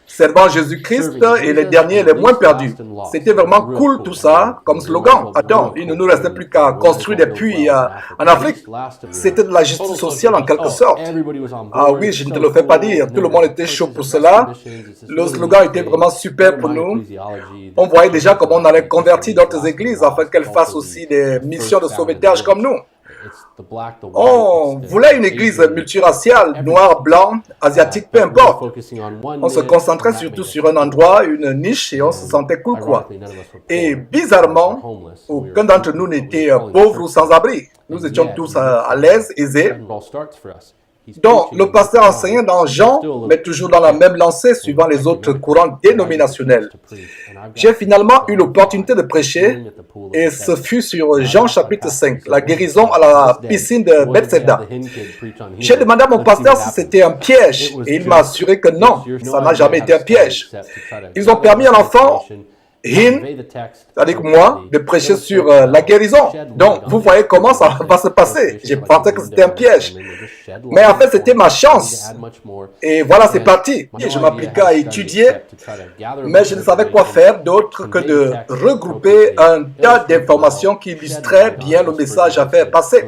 Servant Jésus-Christ et les derniers les moins perdus. C'était vraiment cool tout ça, comme slogan. Attends, il ne nous restait plus qu'à construire des puits en Afrique. C'était de la justice sociale en quelque sorte. Ah oui, je ne te le fais pas dire. Tout le monde était chaud pour cela. Le slogan était vraiment super pour nous. On voyait déjà comment on allait convertir d'autres églises afin qu'elles fassent aussi des missions de sauvetage comme nous. On voulait une église multiraciale, noir, blanc, asiatique, peu importe. On se concentrait surtout sur un endroit, une niche, et on se sentait cool quoi. Et bizarrement, aucun d'entre nous n'était pauvre ou sans abri. Nous étions tous à l'aise, aisés. Donc, le pasteur enseignait dans Jean, mais toujours dans la même lancée, suivant les autres courants dénominationnels. J'ai finalement eu l'opportunité de prêcher, et ce fut sur Jean chapitre 5, la guérison à la piscine de Bethesda. J'ai demandé à mon pasteur si c'était un piège, et il m'a assuré que non, ça n'a jamais été un piège. Ils ont permis à l'enfant avec moi, de prêcher sur la guérison. Donc, vous voyez comment ça va se passer. J'ai pensé que c'était un piège. Mais en fait, c'était ma chance. Et voilà, c'est parti. Et je m'appliquais à étudier, mais je ne savais quoi faire d'autre que de regrouper un tas d'informations qui illustraient bien le message à faire passer.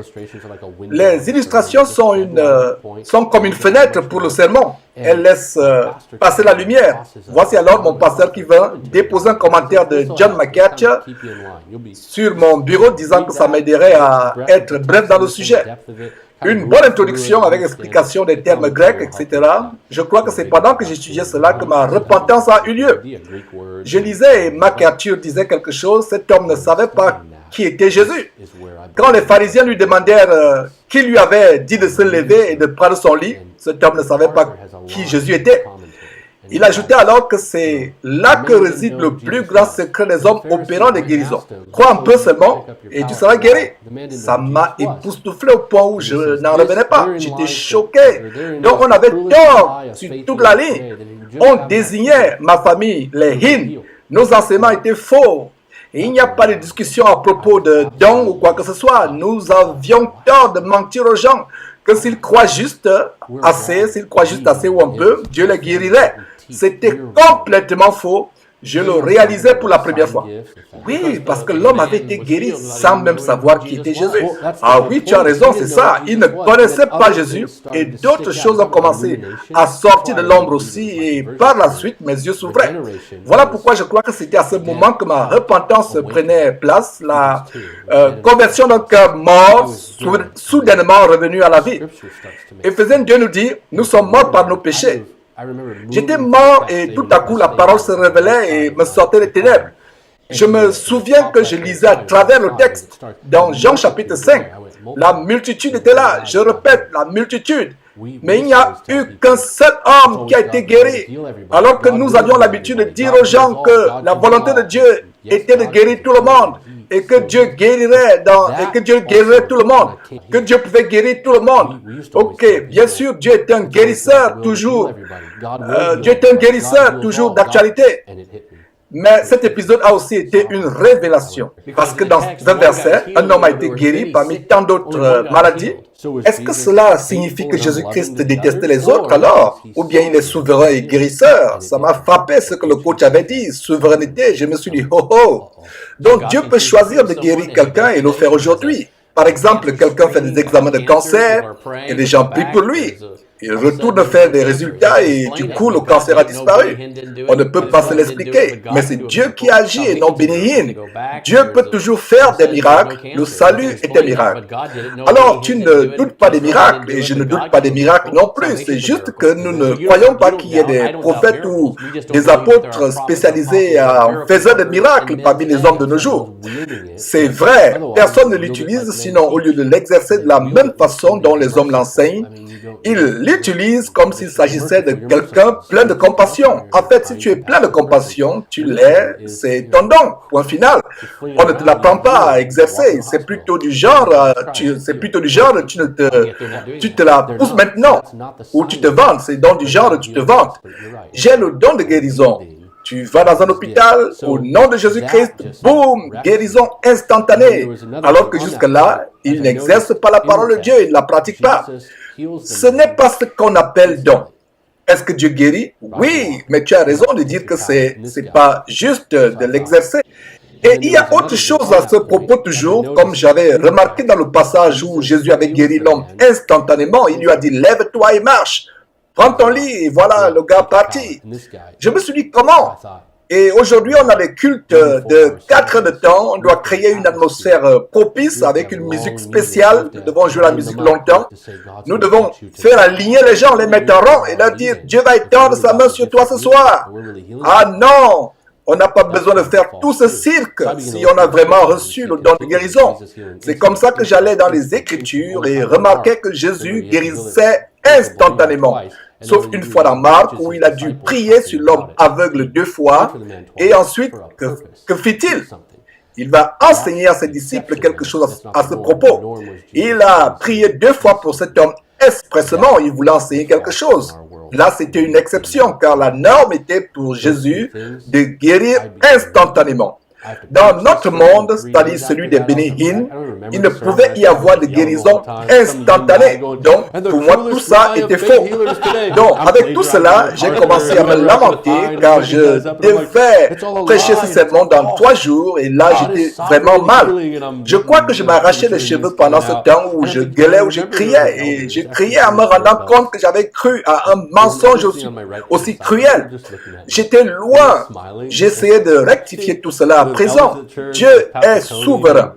Les illustrations sont comme une fenêtre pour le sermon. Elles laissent passer la lumière. Voici alors mon pasteur qui vint déposer un commentaire de John MacArthur sur mon bureau disant que ça m'aiderait à être bref dans le sujet. une bonne introduction avec explication des termes grecs, etc. Je crois que c'est pendant que j'étudiais cela que ma repentance a eu lieu. Je lisais et MacArthur disait quelque chose, cet homme ne savait pas qui était Jésus. Quand les pharisiens lui demandèrent qui lui avait dit de se lever et de prendre son lit, cet homme ne savait pas qui Jésus était. Il ajoutait alors que c'est là que réside le plus grand secret des hommes opérant des guérisons. Crois un peu seulement et tu seras guéri. Ça m'a époustouflé au point où je n'en revenais pas. J'étais choqué. Donc on avait tort sur toute la ligne. On désignait ma famille les Hin. Nos enseignements étaient faux. Et il n'y a pas de discussion à propos de dons ou quoi que ce soit. Nous avions tort de mentir aux gens que s'ils croient juste assez, ou un peu, Dieu les guérirait. C'était complètement faux. Je le réalisais pour la première fois. Oui, parce que l'homme avait été guéri sans même savoir qui était Jésus. Ah oui, tu as raison, c'est ça. Il ne connaissait pas Jésus et d'autres choses ont commencé à sortir de l'ombre aussi et par la suite, mes yeux s'ouvraient. Voilà pourquoi je crois que c'était à ce moment que ma repentance prenait place, la conversion d'un cœur mort, soudainement revenu à la vie. Éphésiens 2 nous dit, nous sommes morts par nos péchés. J'étais mort et tout à coup la parole se révélait et me sortait des ténèbres. Je me souviens que je lisais à travers le texte dans Jean chapitre 5. La multitude était là, je répète, la multitude. Mais il n'y a eu qu'un seul homme qui a été guéri. Alors que nous avions l'habitude de dire aux gens que la volonté de Dieu était de guérir tout le monde. Et que Dieu guérirait tout le monde, que Dieu pouvait guérir tout le monde. Ok, bien sûr, Dieu est un guérisseur toujours. Dieu est un guérisseur toujours d'actualité. Mais cet épisode a aussi été une révélation. Parce que dans un verset, un homme a été guéri parmi tant d'autres maladies. Est-ce que cela signifie que Jésus-Christ détestait les autres alors? Ou bien il est souverain et guérisseur? Ça m'a frappé ce que le coach avait dit, souveraineté. Je me suis dit, oh oh. Donc Dieu peut choisir de guérir quelqu'un et le faire aujourd'hui. Par exemple, quelqu'un fait des examens de cancer et les gens prient pour lui. Il retourne faire des résultats et du coup le cancer a disparu. On ne peut pas se l'expliquer, mais c'est Dieu qui agit et non Bénéhine. Dieu peut toujours faire des miracles, le salut est un miracle. Alors tu ne doutes pas des miracles et je ne doute pas des miracles non plus. C'est juste que nous ne croyons pas qu'il y ait des prophètes ou des apôtres spécialisés en faisant des miracles parmi les hommes de nos jours. C'est vrai, personne ne l'utilise, sinon au lieu de l'exercer de la même façon dont les hommes l'enseignent, ils l'utilisent comme s'il s'agissait de quelqu'un plein de compassion. En fait, si tu es plein de compassion, tu l'es, c'est ton don. Point final. On ne te l'apprend pas à exercer. C'est plutôt du genre, tu te la pousses maintenant, ou tu te vantes. C'est donc du genre, tu te vantes. J'ai le don de guérison. Tu vas dans un hôpital, au nom de Jésus-Christ, boum, guérison instantanée. Alors que jusque-là, il n'exerce pas la parole de Dieu, il ne la pratique pas. Ce n'est pas ce qu'on appelle don. Est-ce que Dieu guérit? Oui, mais tu as raison de dire que c'est pas juste de l'exercer. Et il y a autre chose à ce propos toujours, comme j'avais remarqué dans le passage où Jésus avait guéri l'homme instantanément, il lui a dit, lève-toi et marche. Prends ton lit et voilà le gars parti. Je me suis dit, comment? Et aujourd'hui, on a des cultes de 4 heures de temps. On doit créer une atmosphère propice avec une musique spéciale. Nous devons jouer la musique longtemps. Nous devons faire aligner les gens, les mettre en rang et leur dire, Dieu va étendre sa main sur toi ce soir. Ah non! On n'a pas besoin de faire tout ce cirque si on a vraiment reçu le don de guérison. C'est comme ça que j'allais dans les Écritures et remarquais que Jésus guérissait instantanément. Sauf une fois dans Marc où il a dû prier sur l'homme aveugle 2 fois. Et ensuite, que fit-il? Il va enseigner à ses disciples quelque chose à ce propos. Il a prié 2 fois pour cet homme expressément. Il voulait enseigner quelque chose. Là, c'était une exception car la norme était pour Jésus de guérir instantanément. Dans notre monde, c'est-à-dire celui des Bénéhines, il ne pouvait y avoir de guérison instantanée. Donc, pour moi, tout ça était faux. Donc, avec tout cela, j'ai commencé à me lamenter car je devais prêcher ce sermon dans 3 jours et là, j'étais vraiment mal. Je crois que je m'arrachais les cheveux pendant ce temps où je gueulais, où je criais. Et je criais en me rendant compte que j'avais cru à un mensonge aussi cruel. J'étais loin. J'essayais de rectifier tout cela après présent. Dieu est souverain.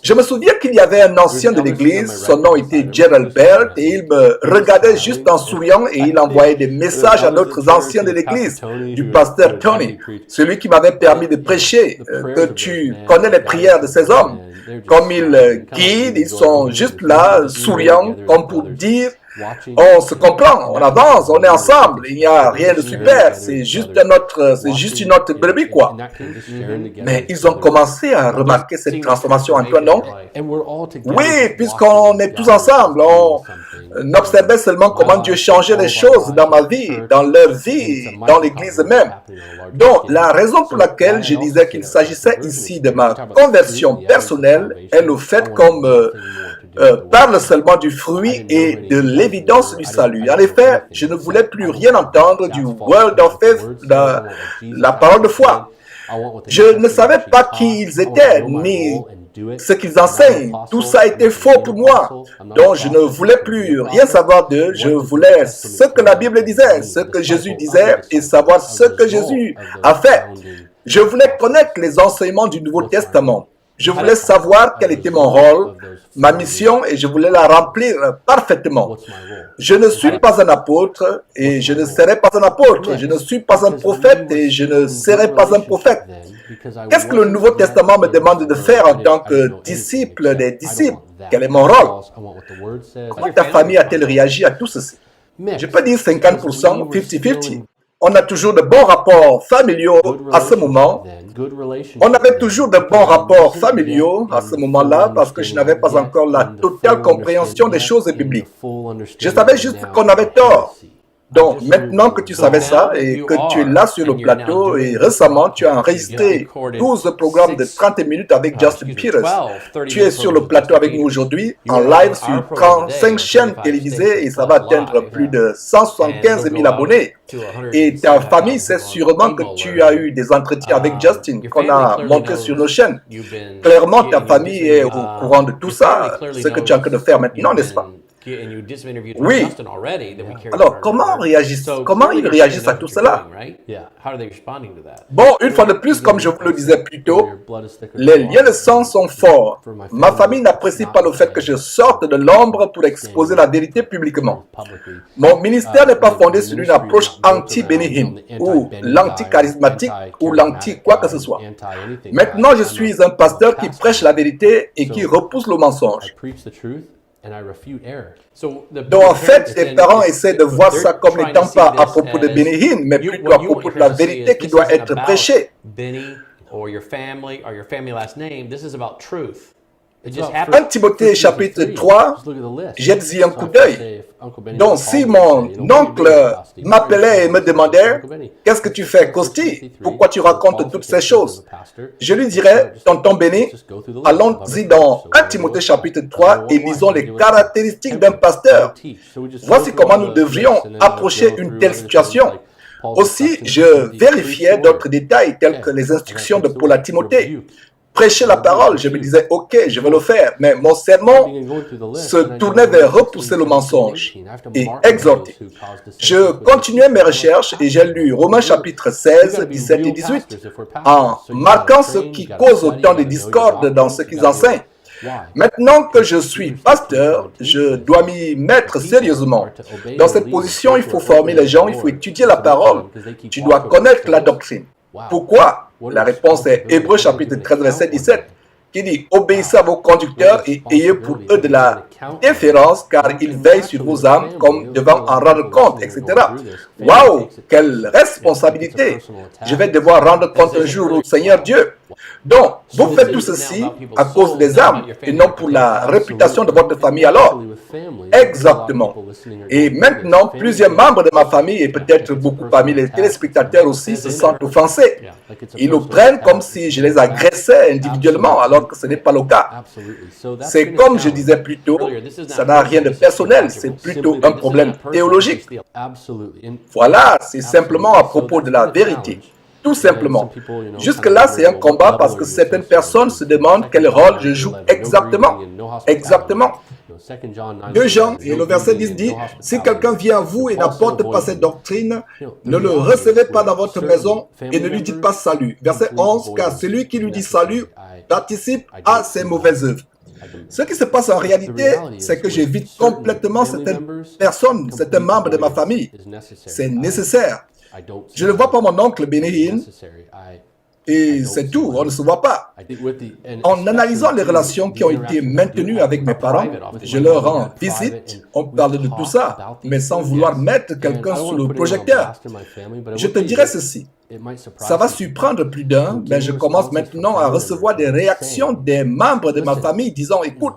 Je me souviens qu'il y avait un ancien de l'église, son nom était Gerald Bert, et il me regardait juste en souriant et il envoyait des messages à d'autres anciens de l'église, du pasteur Tony, celui qui m'avait permis de prêcher, que tu connais les prières de ces hommes. Comme ils guident, ils sont juste là, souriants, comme pour dire, on se comprend, on avance, on est ensemble, il n'y a rien de super, c'est juste une autre brebis, quoi. Mais ils ont commencé à remarquer cette transformation en toi, non? Oui, puisqu'on est tous ensemble, on observait seulement comment Dieu changeait les choses dans ma vie, dans leur vie, dans l'église même. Donc, la raison pour laquelle je disais qu'il s'agissait ici de ma conversion personnelle est le fait qu'on me parle seulement du fruit et de l'évidence du salut. En effet, je ne voulais plus rien entendre du Word of Faith, la parole de foi. Je ne savais pas qui ils étaient, ni ce qu'ils enseignent. Tout ça était faux pour moi. Donc, je ne voulais plus rien savoir d'eux. Je voulais ce que la Bible disait, ce que Jésus disait et savoir ce que Jésus a fait. Je voulais connaître les enseignements du Nouveau Testament. Je voulais savoir quel était mon rôle, ma mission, et je voulais la remplir parfaitement. Je ne suis pas un apôtre et je ne serai pas un apôtre. Je ne suis pas un prophète et je ne serai pas un prophète. Qu'est-ce que le Nouveau Testament me demande de faire en tant que disciple des disciples? Quel est mon rôle? Comment ta famille a-t-elle réagi à tout ceci? Je peux dire 50%, 50-50. On a toujours de bons rapports familiaux à ce moment. On avait toujours de bons rapports familiaux à ce moment-là parce que je n'avais pas encore la totale compréhension des choses bibliques. Je savais juste qu'on avait tort. Donc, maintenant que tu savais ça et que tu es là sur le plateau et récemment tu as enregistré 12 programmes de 30 minutes avec Justin Peters, tu es sur le plateau avec nous aujourd'hui en live sur 35 chaînes télévisées et ça va atteindre plus de 175 000 abonnés. Et ta famille sait sûrement que tu as eu des entretiens avec Justin qu'on a montrés sur nos chaînes. Clairement, ta famille est au courant de tout ça, ce que tu es en train de faire maintenant, n'est-ce pas? Oui. Alors, comment ils réagissent à tout cela? Bon, une fois de plus, comme je vous le disais plus tôt, les liens de sang sont forts. Ma famille n'apprécie pas le fait que je sorte de l'ombre pour exposer la vérité publiquement. Mon ministère n'est pas fondé sur une approche anti-Benny ou l'anti-charismatique ou l'anti-quoi que ce soit. Maintenant, je suis un pasteur qui prêche la vérité et qui repousse le mensonge. Donc en fait, les parents essaient de voir ça comme n'étant pas à propos de Benny Hinn, mais plutôt à propos de la vérité qui doit être prêchée. 1 Timothée chapitre 3, jette-y un coup d'œil. Donc si mon oncle m'appelait et me demandait « Qu'est-ce que tu fais, Costi? Pourquoi tu racontes toutes ces choses ?» Je lui dirais « Tonton Benny, allons-y dans 1 Timothée chapitre 3 et lisons les caractéristiques d'un pasteur. Voici comment nous devrions approcher une telle situation. » Aussi, je vérifiais d'autres détails tels que les instructions de Paul à Timothée. Prêcher la parole, je me disais, ok, je vais le faire, mais mon sermon se tournait vers repousser le mensonge et exhorter. Je continuais mes recherches et j'ai lu Romains chapitre 16, 17 et 18, en marquant ce qui cause autant de discorde dans ce qu'ils enseignent. Maintenant que je suis pasteur, je dois m'y mettre sérieusement. Dans cette position, il faut former les gens, il faut étudier la parole. Tu dois connaître la doctrine. Pourquoi? La réponse est Hébreux chapitre 13, verset 17, qui dit « Obéissez à vos conducteurs et ayez pour eux de la déférence, car ils veillent sur vos âmes comme devant en rendre compte, etc. » Waouh! Quelle responsabilité! Je vais devoir rendre compte un jour au Seigneur Dieu. Donc, vous faites tout ceci à cause des âmes et non pour la réputation de votre famille alors. Exactement. Et maintenant, plusieurs membres de ma famille et peut-être beaucoup parmi les téléspectateurs aussi se sentent offensés. Ils nous prennent comme si je les agressais individuellement alors que ce n'est pas le cas. C'est comme je disais plus tôt, ça n'a rien de personnel, c'est plutôt un problème théologique. Voilà, c'est simplement à propos de la vérité. tout simplement. Jusque-là, c'est un combat parce que certaines personnes se demandent quel rôle je joue exactement. Exactement. 2 Jean et le verset 10 dit, « Si quelqu'un vient à vous et n'apporte pas cette doctrine, ne le recevez pas dans votre maison et ne lui dites pas salut. » Verset 11, « Car celui qui lui dit salut participe à ses mauvaises œuvres. » Ce qui se passe en réalité, c'est que j'évite complètement certaines personnes, certains membres de ma famille. C'est nécessaire. Je ne vois pas mon oncle Benny et c'est tout, on ne se voit pas. En analysant les relations qui ont été maintenues avec mes parents, je leur rends visite, on parle de tout ça, mais sans vouloir mettre quelqu'un sous le projecteur. Je te dirais ceci, ça va surprendre plus d'un, mais je commence maintenant à recevoir des réactions des membres de ma famille disant, écoute,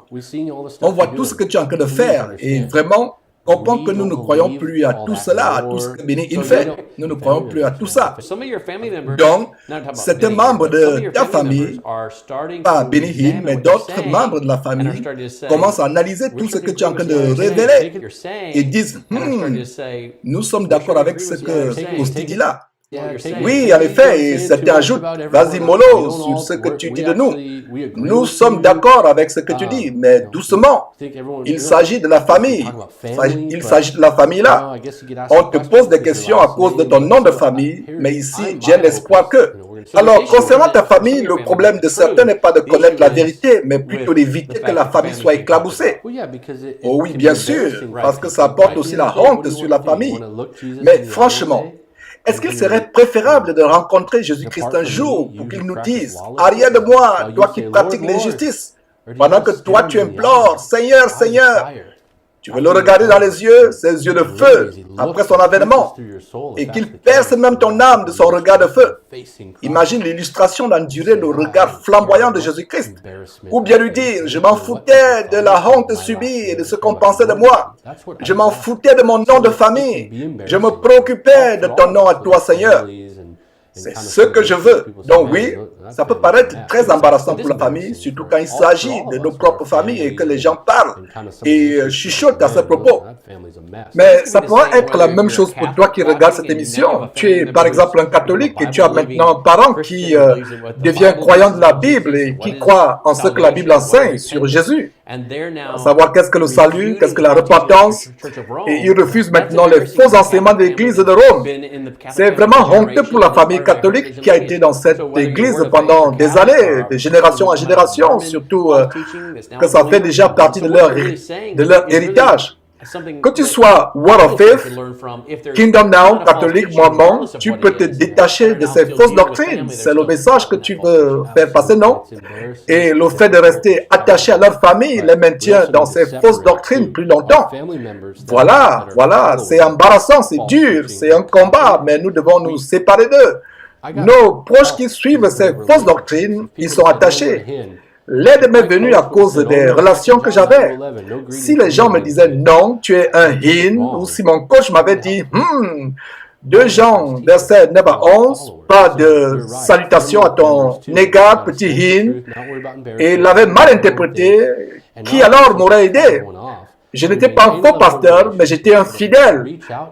on voit tout ce que tu es en train de faire et vraiment, comprends que nous ne croyons plus à tout cela, à tout ce que Benny Hinn fait. Nous ne croyons plus à tout ça. Donc, certains membres de ta famille, pas Benny Hinn, mais d'autres membres de la famille, commencent à analyser tout ce que tu es en train de révéler et disent, nous sommes d'accord avec ce que Costi dit là. Oui, en effet, et ça t'ajoute, vas-y mollo, sur ce que tu dis de nous. Nous sommes d'accord avec ce que tu dis, mais doucement. Il s'agit de la famille. Il s'agit de la famille là. On te pose des questions à cause de ton nom de famille, mais ici, j'ai l'espoir que. Alors, concernant ta famille, le problème de certains n'est pas de connaître la vérité, mais plutôt d'éviter que la famille soit éclaboussée. Oh oui, bien sûr, parce que ça apporte aussi la honte sur la famille. Mais franchement, est-ce qu'il serait préférable de rencontrer Jésus-Christ un jour pour qu'il nous dise « Arrière de moi, toi qui pratiques l'injustice » pendant que toi tu implores « Seigneur, Seigneur » Tu veux le regarder dans les yeux, ses yeux de feu, après son avènement, et qu'il perce même ton âme de son regard de feu. Imagine l'illustration d'endurer le regard flamboyant de Jésus-Christ. Ou bien lui dire, je m'en foutais de la honte subie et de ce qu'on pensait de moi. Je m'en foutais de mon nom de famille. Je me préoccupais de ton nom à toi, Seigneur. C'est ce que je veux. Donc oui, ça peut paraître très embarrassant pour la famille, surtout quand il s'agit de nos propres familles et que les gens parlent et chuchotent à ce propos. Mais ça pourrait être la même chose pour toi qui regardes cette émission. Tu es par exemple un catholique et tu as maintenant un parent qui devient croyant de la Bible et qui croit en ce que la Bible enseigne sur Jésus. À savoir qu'est-ce que le salut, qu'est-ce que la repentance, et il refuse maintenant les faux enseignements de l'Église de Rome. C'est vraiment honteux pour la famille catholique qui a été dans cette Église pendant des années, de génération en génération, surtout que ça fait déjà partie de leur héritage. Que tu sois Word of Faith, Kingdom Now, catholique, mormon, tu peux te détacher de ces fausses doctrines. C'est le message que tu veux faire passer, non? Et le fait de rester attaché à leur famille les maintient dans ces fausses doctrines plus longtemps. Voilà, c'est embarrassant, c'est dur, c'est un combat, mais nous devons nous séparer d'eux. Nos proches qui suivent ces fausses doctrines, ils sont attachés. L'aide m'est venue à cause des relations que j'avais. Si les gens me disaient non, tu es un Hinn, ou si mon coach m'avait dit 2 Jean, verset 9 à 11, pas de salutation à ton égard, petit Hinn, et l'avait mal interprété, qui alors m'aurait aidé? Je n'étais pas un faux pasteur, mais j'étais un fidèle.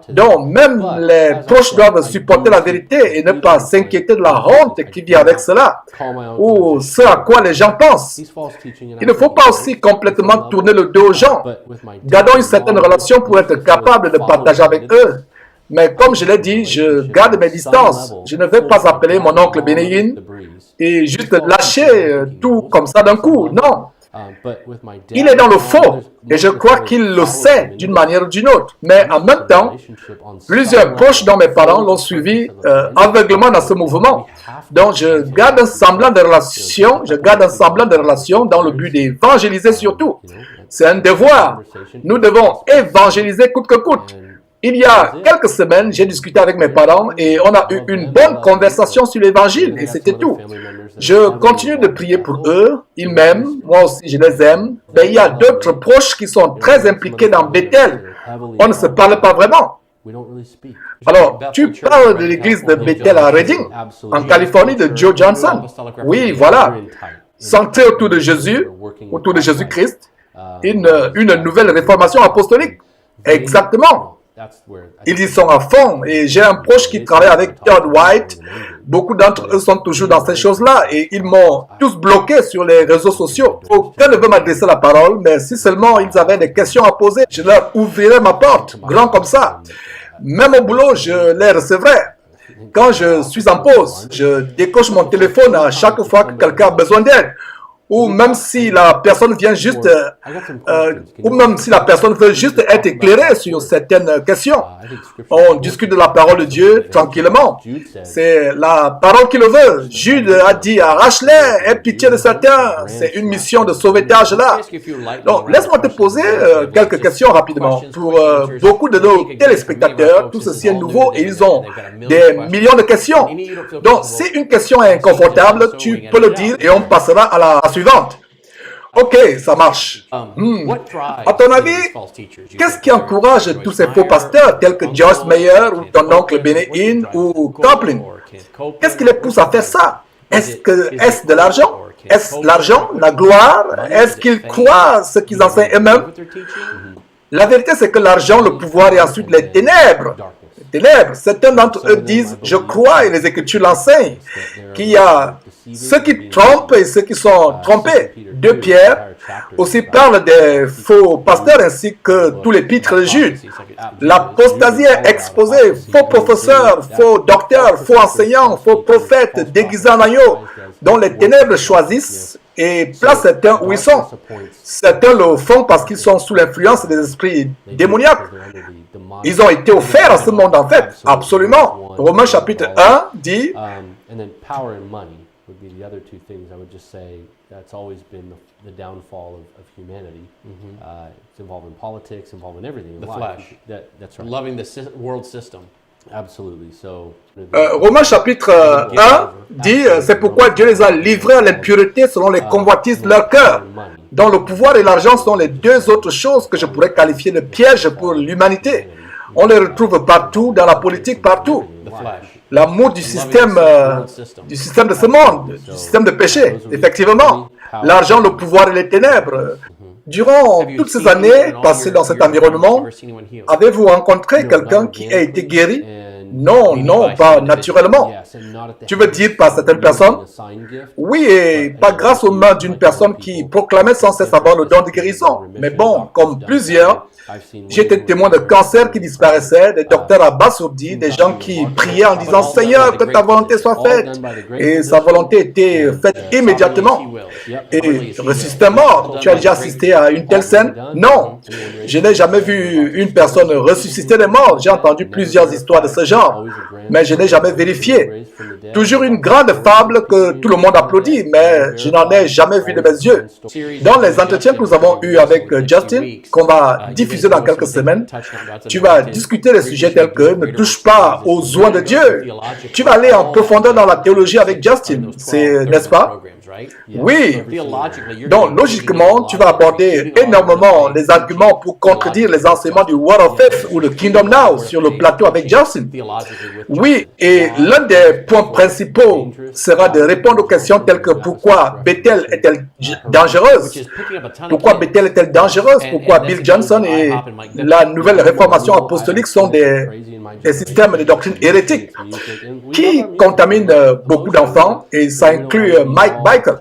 Donc, même les proches doivent supporter la vérité et ne pas s'inquiéter de la honte qui vient avec cela, ou ce à quoi les gens pensent. Il ne faut pas aussi complètement tourner le dos aux gens. Gardons une certaine relation pour être capable de partager avec eux. Mais comme je l'ai dit, je garde mes distances. Je ne vais pas appeler mon oncle Benny Hinn et juste lâcher tout comme ça d'un coup. Non. Il est dans le faux et je crois qu'il le sait d'une manière ou d'une autre. Mais en même temps, plusieurs proches dont mes parents l'ont suivi aveuglement dans ce mouvement. Donc je garde un semblant de relation, dans le but d'évangéliser surtout. C'est un devoir. Nous devons évangéliser coûte que coûte. Il y a quelques semaines, j'ai discuté avec mes parents et on a eu une bonne conversation sur l'évangile et c'était tout. Je continue de prier pour eux, ils m'aiment, moi aussi je les aime, mais il y a d'autres proches qui sont très impliqués dans Bethel. On ne se parle pas vraiment. Alors, tu parles de l'église de Bethel à Redding, en Californie, de Joe Johnson. Oui, voilà. Centré autour de Jésus, autour de Jésus-Christ, une nouvelle réformation apostolique. Exactement. Ils y sont à fond et j'ai un proche qui travaille avec Todd White Beaucoup d'entre eux sont toujours dans ces choses-là et ils m'ont tous bloqué sur les réseaux sociaux. Aucun ne veut m'adresser la parole, mais si seulement ils avaient des questions à poser, je leur ouvrirais ma porte, grand comme ça. Même au boulot, je les recevrai. Quand je suis en pause, je décoche mon téléphone à chaque fois que quelqu'un a besoin d'aide. Ou même si la personne vient juste, ou même si la personne veut juste être éclairée sur certaines questions. On discute de la parole de Dieu tranquillement. C'est la parole qui le veut. Jude a dit, arrache-les, aie pitié de certains. C'est une mission de sauvetage là. Donc, laisse-moi te poser quelques questions rapidement. Pour beaucoup de nos téléspectateurs, tout ceci est nouveau et ils ont des millions de questions. Donc, si une question est inconfortable, tu peux le dire et on passera à la suivante. Ok, ça marche. À ton avis, qu'est-ce qui encourage tous ces faux pasteurs tels que Joyce Meyer ou ton oncle Benny Hinn ou Copeland? Qu'est-ce qui les pousse à faire ça? Est-ce de l'argent? Est-ce l'argent, la gloire? Est-ce qu'ils croient ce qu'ils enseignent eux-mêmes? La vérité, c'est que l'argent, le pouvoir et ensuite les ténèbres. Certains d'entre eux disent, je crois, et les Écritures l'enseignent, qu'il y a ceux qui trompent et ceux qui sont trompés. 2 Pierre aussi parle des faux pasteurs ainsi que tous les pitres de Jude. L'apostasie est exposée, faux professeurs, faux docteurs, faux enseignants, faux prophètes déguisés en agneaux, dont les ténèbres choisissent et placent certains où ils sont. Certains le font parce qu'ils sont sous l'influence des esprits démoniaques. Ils ont été offerts à ce monde en fait, absolument. Romains chapitre 1 dit would be the other two things I would just say that's always been the downfall of humanity. It's involved in politics, involved in everything in the life. Flesh. That's right. Loving the world system. Absolutely. So, Romains chapitre 1 dit c'est pourquoi Dieu les a livrés à l'impureté selon les convoitises de leur cœur, dont le pouvoir et l'argent sont les deux autres choses que je pourrais qualifier de pièges pour l'humanité. On les retrouve partout, dans la politique, partout. L'amour du système de ce monde, du système de péché, effectivement. L'argent, le pouvoir et les ténèbres. Durant toutes ces années passées dans cet environnement, avez-vous rencontré quelqu'un qui a été guéri? Non, non, pas naturellement. Tu veux dire par certaines personnes? Oui, et pas grâce aux mains d'une personne qui proclamait sans cesse avoir le don de guérison. Mais bon, comme plusieurs, j'ai été témoin de cancers qui disparaissaient, des docteurs abasourdis, des gens qui priaient en disant « Seigneur, que ta volonté soit faite ». Et sa volonté était faite immédiatement. Et ressusciter mort. Tu as déjà assisté à une telle scène? Non. Je n'ai jamais vu une personne ressusciter des morts. J'ai entendu plusieurs histoires de ce genre, mais je n'ai jamais vérifié. Toujours une grande fable que tout le monde applaudit, mais je n'en ai jamais vu de mes yeux. Dans les entretiens que nous avons eus avec Justin, qu'on va diffuser dans quelques semaines, tu vas discuter des sujets tels que ne touche pas aux oins de Dieu. Tu vas aller en profondeur dans la théologie avec Justin, n'est-ce pas? Oui. Donc, logiquement, tu vas aborder énormément les arguments pour contredire les enseignements du Word of Faith ou le Kingdom Now sur le plateau avec Justin. Oui, et l'un des points principaux sera de répondre aux questions telles que pourquoi Bethel est-elle dangereuse? Pourquoi Bethel est-elle dangereuse? Pourquoi Bill Johnson et la nouvelle réformation apostolique sont des systèmes de doctrine hérétiques qui contaminent beaucoup d'enfants, et ça inclut Mike Biker.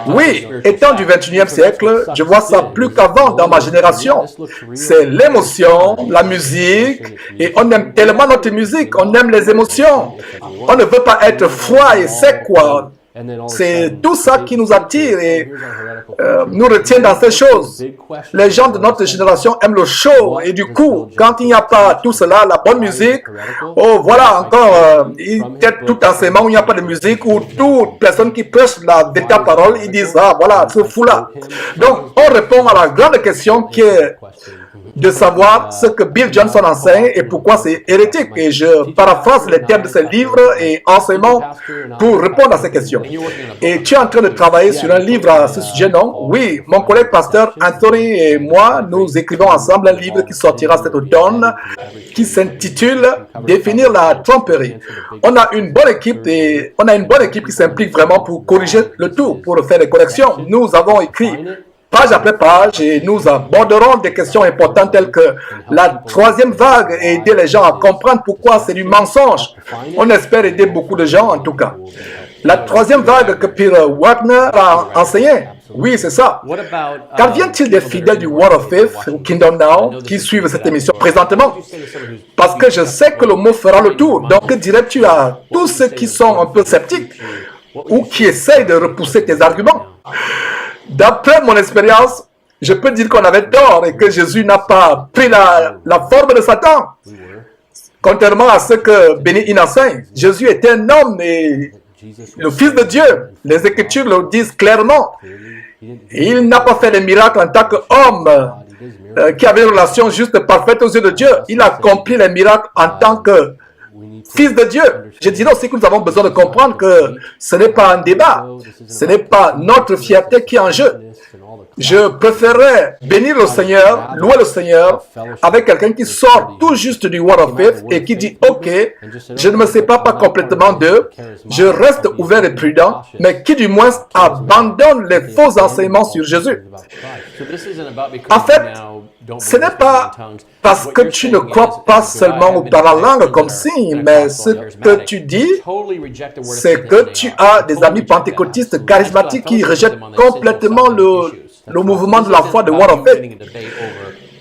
Oui, étant du 21e siècle, je vois ça plus qu'avant dans ma génération. C'est l'émotion, la musique, et on aime tellement notre musique, on aime les émotions. On ne veut pas être froid et sec, quoi. C'est tout ça qui nous attire et nous retient dans ces choses. Les gens de notre génération aiment le show et du coup, quand il n'y a pas tout cela, la bonne musique, oh voilà encore, peut-être tout enseignement où il n'y a pas de musique ou toute personne qui prêche la véritable parole, ils disent ah voilà, ce fou-là. Donc on répond à la grande question qui est de savoir ce que Bill Johnson enseigne et pourquoi c'est hérétique. Et je paraphrase les termes de ses livres et enseignements pour répondre à ces questions. Et tu es en train de travailler sur un livre à ce sujet, non? Oui, mon collègue pasteur Anthony et moi, nous écrivons ensemble un livre qui sortira cet automne, qui s'intitule « Définir la tromperie ». On a une bonne équipe et on a une bonne équipe qui s'implique vraiment pour corriger le tout, pour faire des corrections. Nous avons écrit page après page, et nous aborderons des questions importantes telles que la troisième vague et aider les gens à comprendre pourquoi c'est du mensonge. On espère aider beaucoup de gens en tout cas. La troisième vague que Peter Wagner a enseignée, oui, c'est ça. Qu'en vient-il des fidèles du Word of Faith ou Kingdom Now qui suivent cette émission présentement? Parce que je sais que le mot fera le tour. Donc, que dirais-tu à tous ceux qui sont un peu sceptiques ou qui essayent de repousser tes arguments? D'après mon expérience, je peux dire qu'on avait tort et que Jésus n'a pas pris la forme de Satan. Contrairement à ce que Béni enseigne, Jésus était un homme et le Fils de Dieu. Les Écritures le disent clairement. Il n'a pas fait des miracles en tant qu'homme qui avait une relation juste parfaite aux yeux de Dieu. Il a accompli les miracles en tant que Fils de Dieu. Je dirais aussi que nous avons besoin de comprendre que ce n'est pas un débat. Ce n'est pas notre fierté qui est en jeu. Je préférerais bénir le Seigneur, louer le Seigneur avec quelqu'un qui sort tout juste du Word of Faith et qui dit « Ok, je ne me sépare pas complètement d'eux, je reste ouvert et prudent, mais qui du moins abandonne les faux enseignements sur Jésus. » En fait, ce n'est pas parce que tu ne crois pas seulement par la langue comme signe, mais ce que tu dis, c'est que tu as des amis pentecôtistes charismatiques qui rejettent complètement le mouvement de la foi de Word of Faith.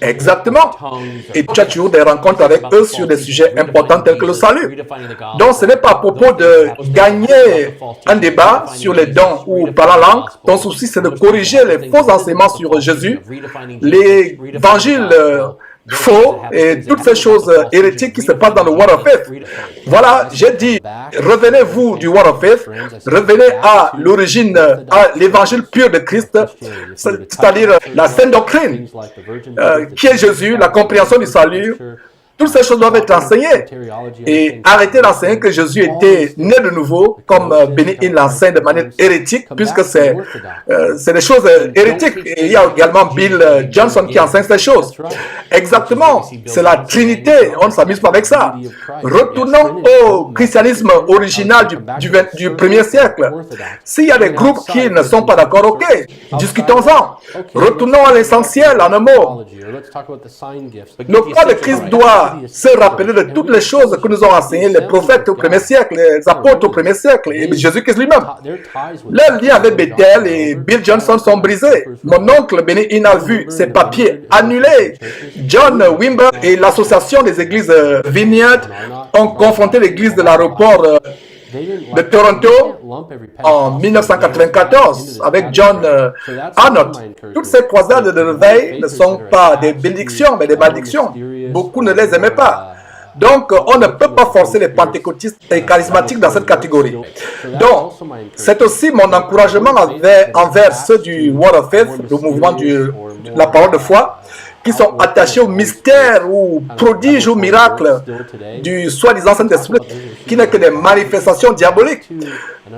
Exactement. Et tu as toujours des rencontres avec eux sur des sujets importants tels que le salut. Donc ce n'est pas à propos de gagner un débat sur les dons ou par la langue. Ton souci c'est de corriger les faux enseignements sur Jésus, l'évangile faux et toutes ces choses hérétiques qui se passent dans le Word of Faith. Voilà, j'ai dit, revenez-vous du Word of Faith, revenez à l'origine, à l'évangile pur de Christ, c'est-à-dire la sainte doctrine, qui est Jésus, la compréhension du salut. Toutes ces choses doivent être enseignées et arrêtez d'enseigner que Jésus était né de nouveau comme Béni l'enseigne de manière hérétique puisque c'est des choses hérétiques. Et il y a également Bill Johnson qui enseigne ces choses. Exactement, c'est la Trinité, on ne s'amuse pas avec ça. Retournons au christianisme original du 1er siècle. S'il y a des groupes qui ne sont pas d'accord, ok, discutons-en. Retournons à l'essentiel en un mot. Le corps de Christ doit se rappeler de toutes les choses que nous ont enseignées les prophètes au 1er siècle, les apôtres au 1er siècle, et Jésus-Christ lui-même. Leurs liens avec Bethel et Bill Johnson sont brisés. Mon oncle Benny Hinn a vu ses papiers annulés. John Wimber et l'association des églises Vineyard ont confronté l'église de l'aéroport de Toronto en 1994 avec John Arnott. Toutes ces croisades de réveil ne sont pas des bénédictions mais des malédictions. Beaucoup ne les aimaient pas. Donc, on ne peut pas forcer les pentecôtistes et charismatiques dans cette catégorie. Donc, c'est aussi mon encouragement envers ceux du Word of Faith, le mouvement de la parole de foi, qui sont attachés au mystère ou prodige ou miracle du soi-disant Saint-Esprit, qui n'est que des manifestations diaboliques.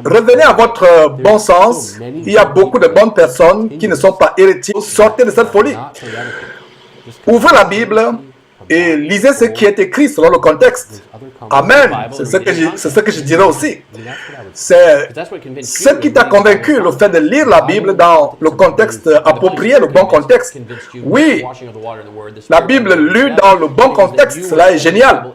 Revenez à votre bon sens. Il y a beaucoup de bonnes personnes qui ne sont pas hérétiques. Sortez de cette folie. Ouvrez la Bible et lisez ce qui est écrit selon le contexte. Amen. C'est ce que je dirais aussi. C'est ce qui t'a convaincu, le fait de lire la Bible dans le contexte approprié, le bon contexte. Oui, la Bible lue dans le bon contexte, cela est génial.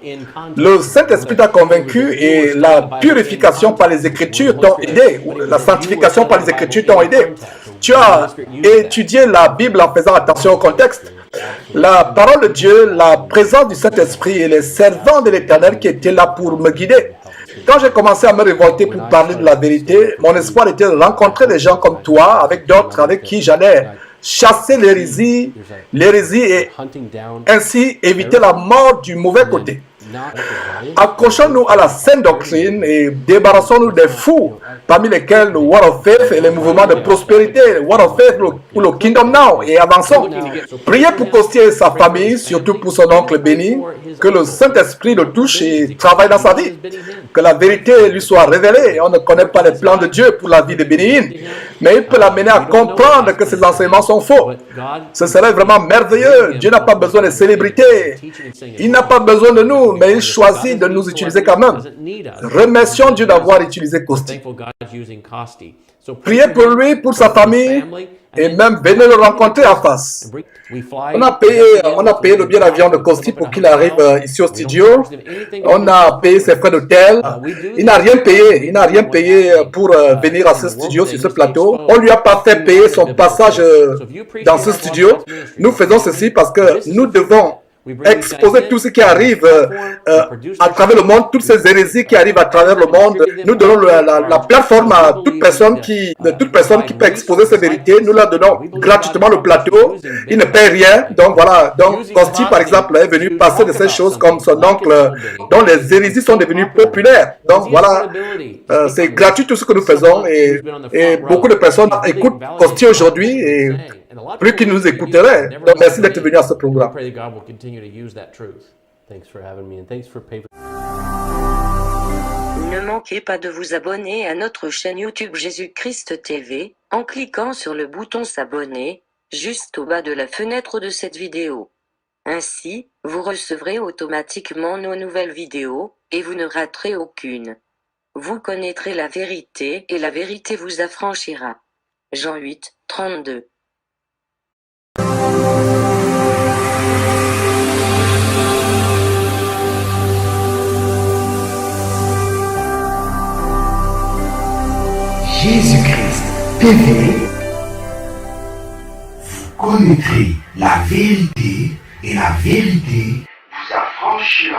Le Saint-Esprit t'a convaincu et la purification par les Écritures t'ont aidé, ou la sanctification par les Écritures t'ont aidé. Tu as étudié la Bible en faisant attention au contexte. La parole de Dieu, la présence du Saint-Esprit et les servants de l'Éternel qui étaient là pour me guider. Quand j'ai commencé à me révolter pour parler de la vérité, mon espoir était de rencontrer des gens comme toi, avec d'autres avec qui j'allais chasser l'hérésie et ainsi éviter la mort du mauvais côté. Accrochons-nous à la sainte doctrine et débarrassons-nous des fous, parmi lesquels le Word of Faith et les mouvements de prospérité, le Word of Faith ou le Kingdom Now, et avançons. Priez pour Costier et sa famille, surtout pour son oncle béni, que le Saint-Esprit le touche et travaille dans sa vie, que la vérité lui soit révélée. On ne connaît pas les plans de Dieu pour la vie de Benny Hinn, mais il peut l'amener à comprendre que ses enseignements sont faux. Ce serait vraiment merveilleux. Dieu n'a pas besoin de célébrités. Il n'a pas besoin de nous, mais il choisit de nous utiliser quand même. Remercions Dieu d'avoir utilisé Costi. Priez pour lui, pour sa famille, et même venez le rencontrer en face. On a payé le billet d'avion de Costi pour qu'il arrive ici au studio. On a payé ses frais d'hôtel. Il n'a rien payé pour venir à ce studio, sur ce plateau. On lui a pas fait payer son passage dans ce studio. Nous faisons ceci parce que nous devons exposer tout ce qui arrive à travers le monde, toutes ces hérésies qui arrivent à travers le monde. Nous donnons la plateforme à toute personne qui peut exposer ces vérités. Nous leur donnons gratuitement le plateau. Il ne paye rien. Donc voilà. Donc Costi, par exemple, est venu passer de ces choses comme son oncle, dont les hérésies sont devenues populaires. Donc voilà. C'est gratuit tout ce que nous faisons et beaucoup de personnes écoutent Costi aujourd'hui et plus qu'ils nous écouteraient. Donc merci d'être venu à ce programme. Ne manquez pas de vous abonner à notre chaîne YouTube Jésus-Christ TV, en cliquant sur le bouton s'abonner, juste au bas de la fenêtre de cette vidéo. Ainsi, vous recevrez automatiquement nos nouvelles vidéos, et vous ne raterez aucune. Vous connaîtrez la vérité, et la vérité vous affranchira. Jean 8, 32. Jésus-Christ TV, vous connaîtrez la vérité et la vérité vous affranchira.